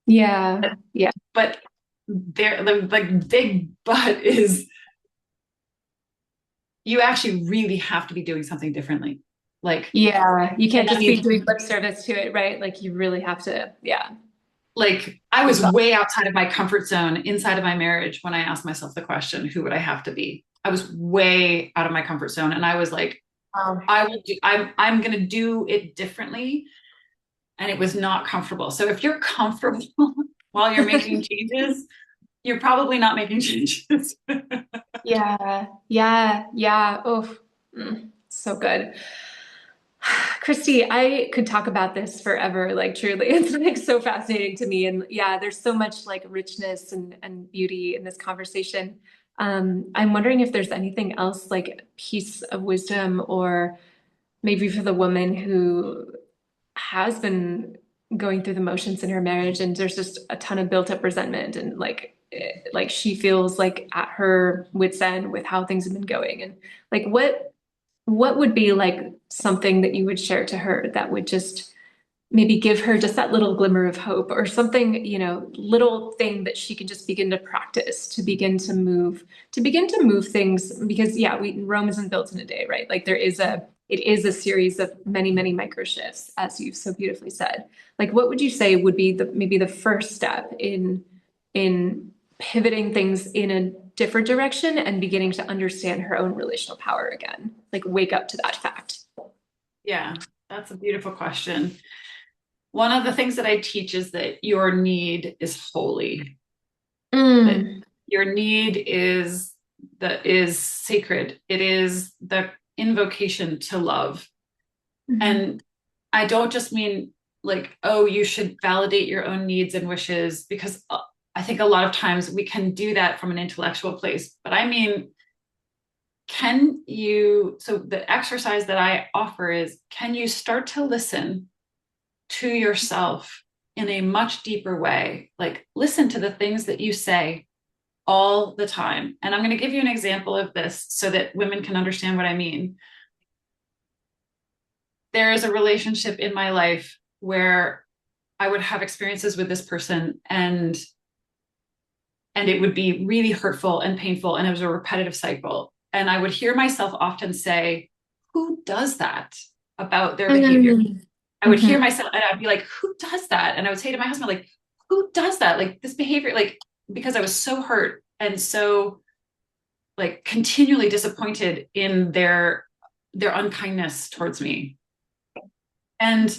Yeah. Yeah. But the like big but is you actually really have to be doing something differently. Like, Yeah. You and can't that just be means doing lip service to it, right? Like you really have to, yeah. like I was It's all- way outside of my comfort zone inside of my marriage when I asked myself the question, who would I have to be? I was way out of my comfort zone. And I was like, um, I'm gonna do it differently. And it was not comfortable. So if you're comfortable while you're making changes, you're probably not making changes. yeah. Yeah. Yeah. Oh, so good. Kristy, I could talk about this forever, like truly. It's like so fascinating to me. And yeah, there's so much like richness and beauty in this conversation. I'm wondering if there's anything else like a piece of wisdom or maybe for the woman who has been going through the motions in her marriage and there's just a ton of built up resentment and like she feels like at her wit's end with how things have been going and like what would be like something that you would share to her that would just maybe give her just that little glimmer of hope or something, little thing that she can just begin to practice to begin to move things because yeah, Rome isn't built in a day, right? Like it is a series of many, many micro shifts, as you've so beautifully said. Like what would you say would be maybe the first step in pivoting things in a different direction and beginning to understand her own relational power again? Like wake up to that fact. Yeah, that's a beautiful question. One of the things that I teach is that your need is holy, that Mm. your need is sacred. It is the invocation to love. Mhm. And I don't just mean like, oh, you should validate your own needs and wishes, because I think a lot of times we can do that from an intellectual place. But I mean, so the exercise that I offer is, can you start to listen to yourself in a much deeper way? Like, listen to the things that you say all the time. And I'm going to give you an example of this so that women can understand what I mean. There is a relationship in my life where I would have experiences with this person, and it would be really hurtful and painful, and it was a repetitive cycle. And I would hear myself often say, who does that about their behavior? Mm. I would hear Mhm. myself and I'd be like, who does that? And I would say to my husband, like, who does that? Like this behavior, like, because I was so hurt and so like continually disappointed in their unkindness towards me. And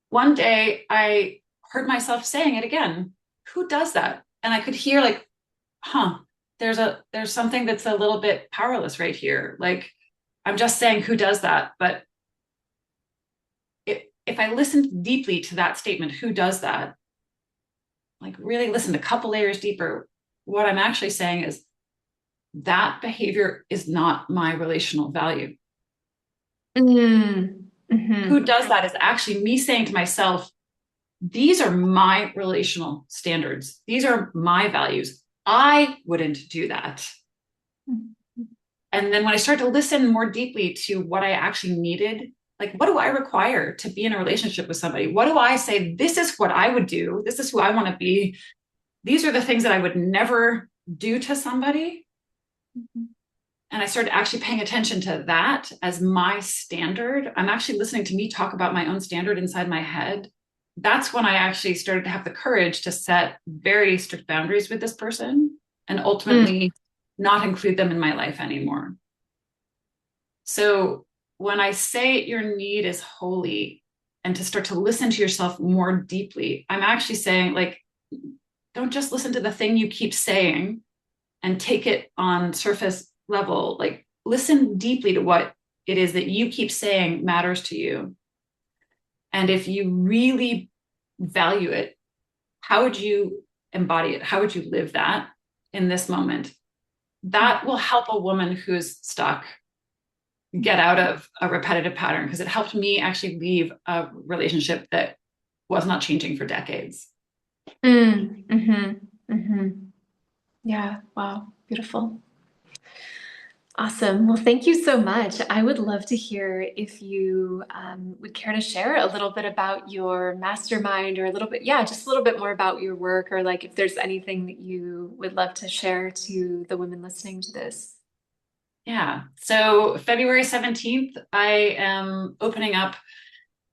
one day I heard myself saying it again. Who does that? And I could hear like, huh, there's something that's a little bit powerless right here. Like I'm just saying who does that, but if I listened deeply to that statement, who does that? Like really listen a couple layers deeper, what I'm actually saying is that behavior is not my relational value. Mm. Who Mhm. does that is actually me saying to myself, these are my relational standards. These are my values. I wouldn't do that. And then when I start to listen more deeply to what I actually needed, like what do I require to be in a relationship with somebody? What do I say? This is what I would do. This is who I want to be. These are the things that I would never do to somebody. And I started actually paying attention to that as my standard. I'm actually listening to me talk about my own standard inside my head. That's when I actually started to have the courage to set very strict boundaries with this person and Mm. ultimately not include them in my life anymore. So when I say your need is holy and to start to listen to yourself more deeply, I'm actually saying, like, don't just listen to the thing you keep saying and take it on surface level. Like, listen deeply to what it is that you keep saying matters to you. And if you really value it, how would you embody it? How would you live that in this moment? That will help a woman who's stuck get out of a repetitive pattern, because it helped me actually leave a relationship that was not changing for decades. Mm. Mhm. Mhm. Yeah. Wow. Beautiful. Awesome. Well, thank you so much. I would love to hear if you would care to share a little bit about your mastermind or a little bit, yeah, just a little bit more about your work or like if there's anything that you would love to share to the women listening to this. Yeah. So February 17th, I am opening up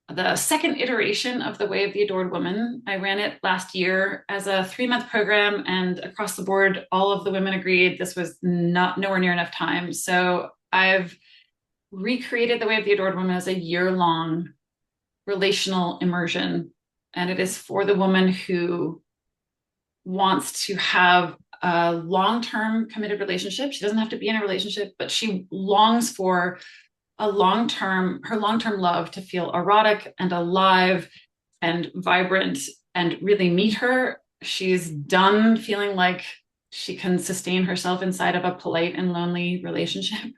the second iteration of the Way of the Adored Woman. I ran it last year as a 3-month program, and across the board, all of the women agreed this was not nowhere near enough time. So I've recreated the Way of the Adored Woman as a year-long relational immersion, and it is for the woman who wants to have a long-term committed relationship. She doesn't have to be in a relationship, but she longs for her long-term love to feel erotic and alive and vibrant and really meet her. She's done feeling like she can sustain herself inside of a polite and lonely relationship.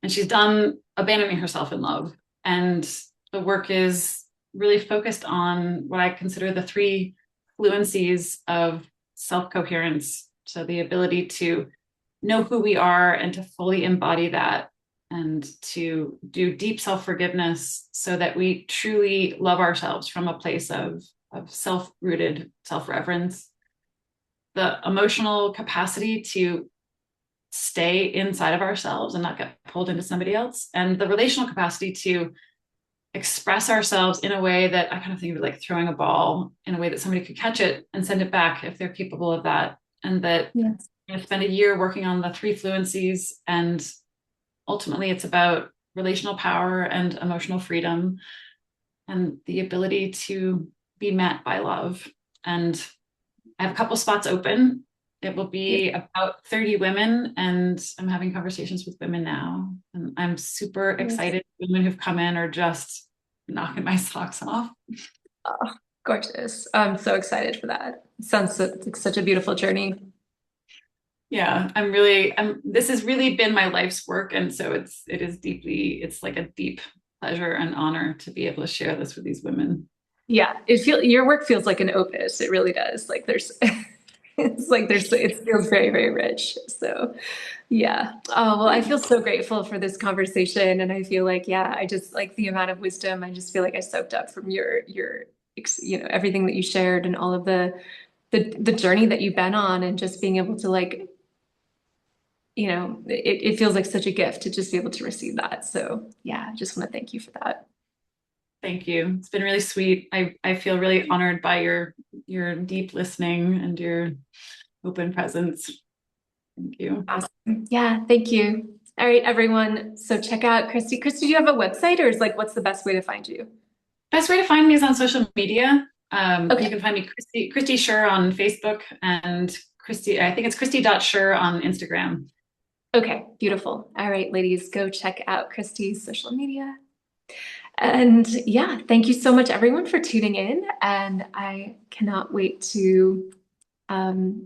And she's done abandoning herself in love. And the work is really focused on what I consider the 3 fluencies of self-coherence. So the ability to know who we are and to fully embody that, and to do deep self-forgiveness so that we truly love ourselves from a place of self-rooted self-reverence, the emotional capacity to stay inside of ourselves and not get pulled into somebody else, and the relational capacity to express ourselves in a way that I kind of think of like throwing a ball in a way that somebody could catch it and send it back if they're capable of that. And that Yes. I spend a year working on the three fluencies, and ultimately it's about relational power and emotional freedom and the ability to be met by love. And I have a couple spots open. It will Yes. be about 30 women, and I'm having conversations with women now. And I'm super Yes. excited. Women who've come in are just knocking my socks off. Oh, gorgeous. I'm so excited for that. Sounds like such a beautiful journey. Yeah, this has really been my life's work. And so it's like a deep pleasure and honor to be able to share this with these women. Yeah, your work feels like an opus. It really does. Like there's it's like there's it feels very, very rich. So yeah. Oh, well, I feel so grateful for this conversation. And I feel like, yeah, I just like the amount of wisdom I just feel like I soaked up from everything that you shared and all of the journey that you've been on and just being able to like, it feels like such a gift to just be able to receive that. So yeah, I just want to thank you for that. Thank you. It's been really sweet. I feel really honored by your deep listening and your open presence. Thank you. Awesome. Yeah, thank you. All right, everyone. So check out Kristy. Kristy, do you have a website or is like what's the best way to find you? Best way to find me is on social media. You Okay. can find me Kristy Scher on Facebook, and I think it's Kristy.Scher on Instagram. Okay, beautiful. All right, ladies, go check out Kristy's social media. And yeah, thank you so much, everyone, for tuning in. And I cannot wait to,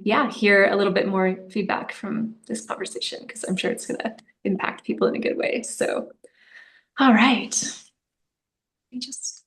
yeah, hear a little bit more feedback from this conversation because I'm sure it's going to impact people in a good way. So, all right. Let me just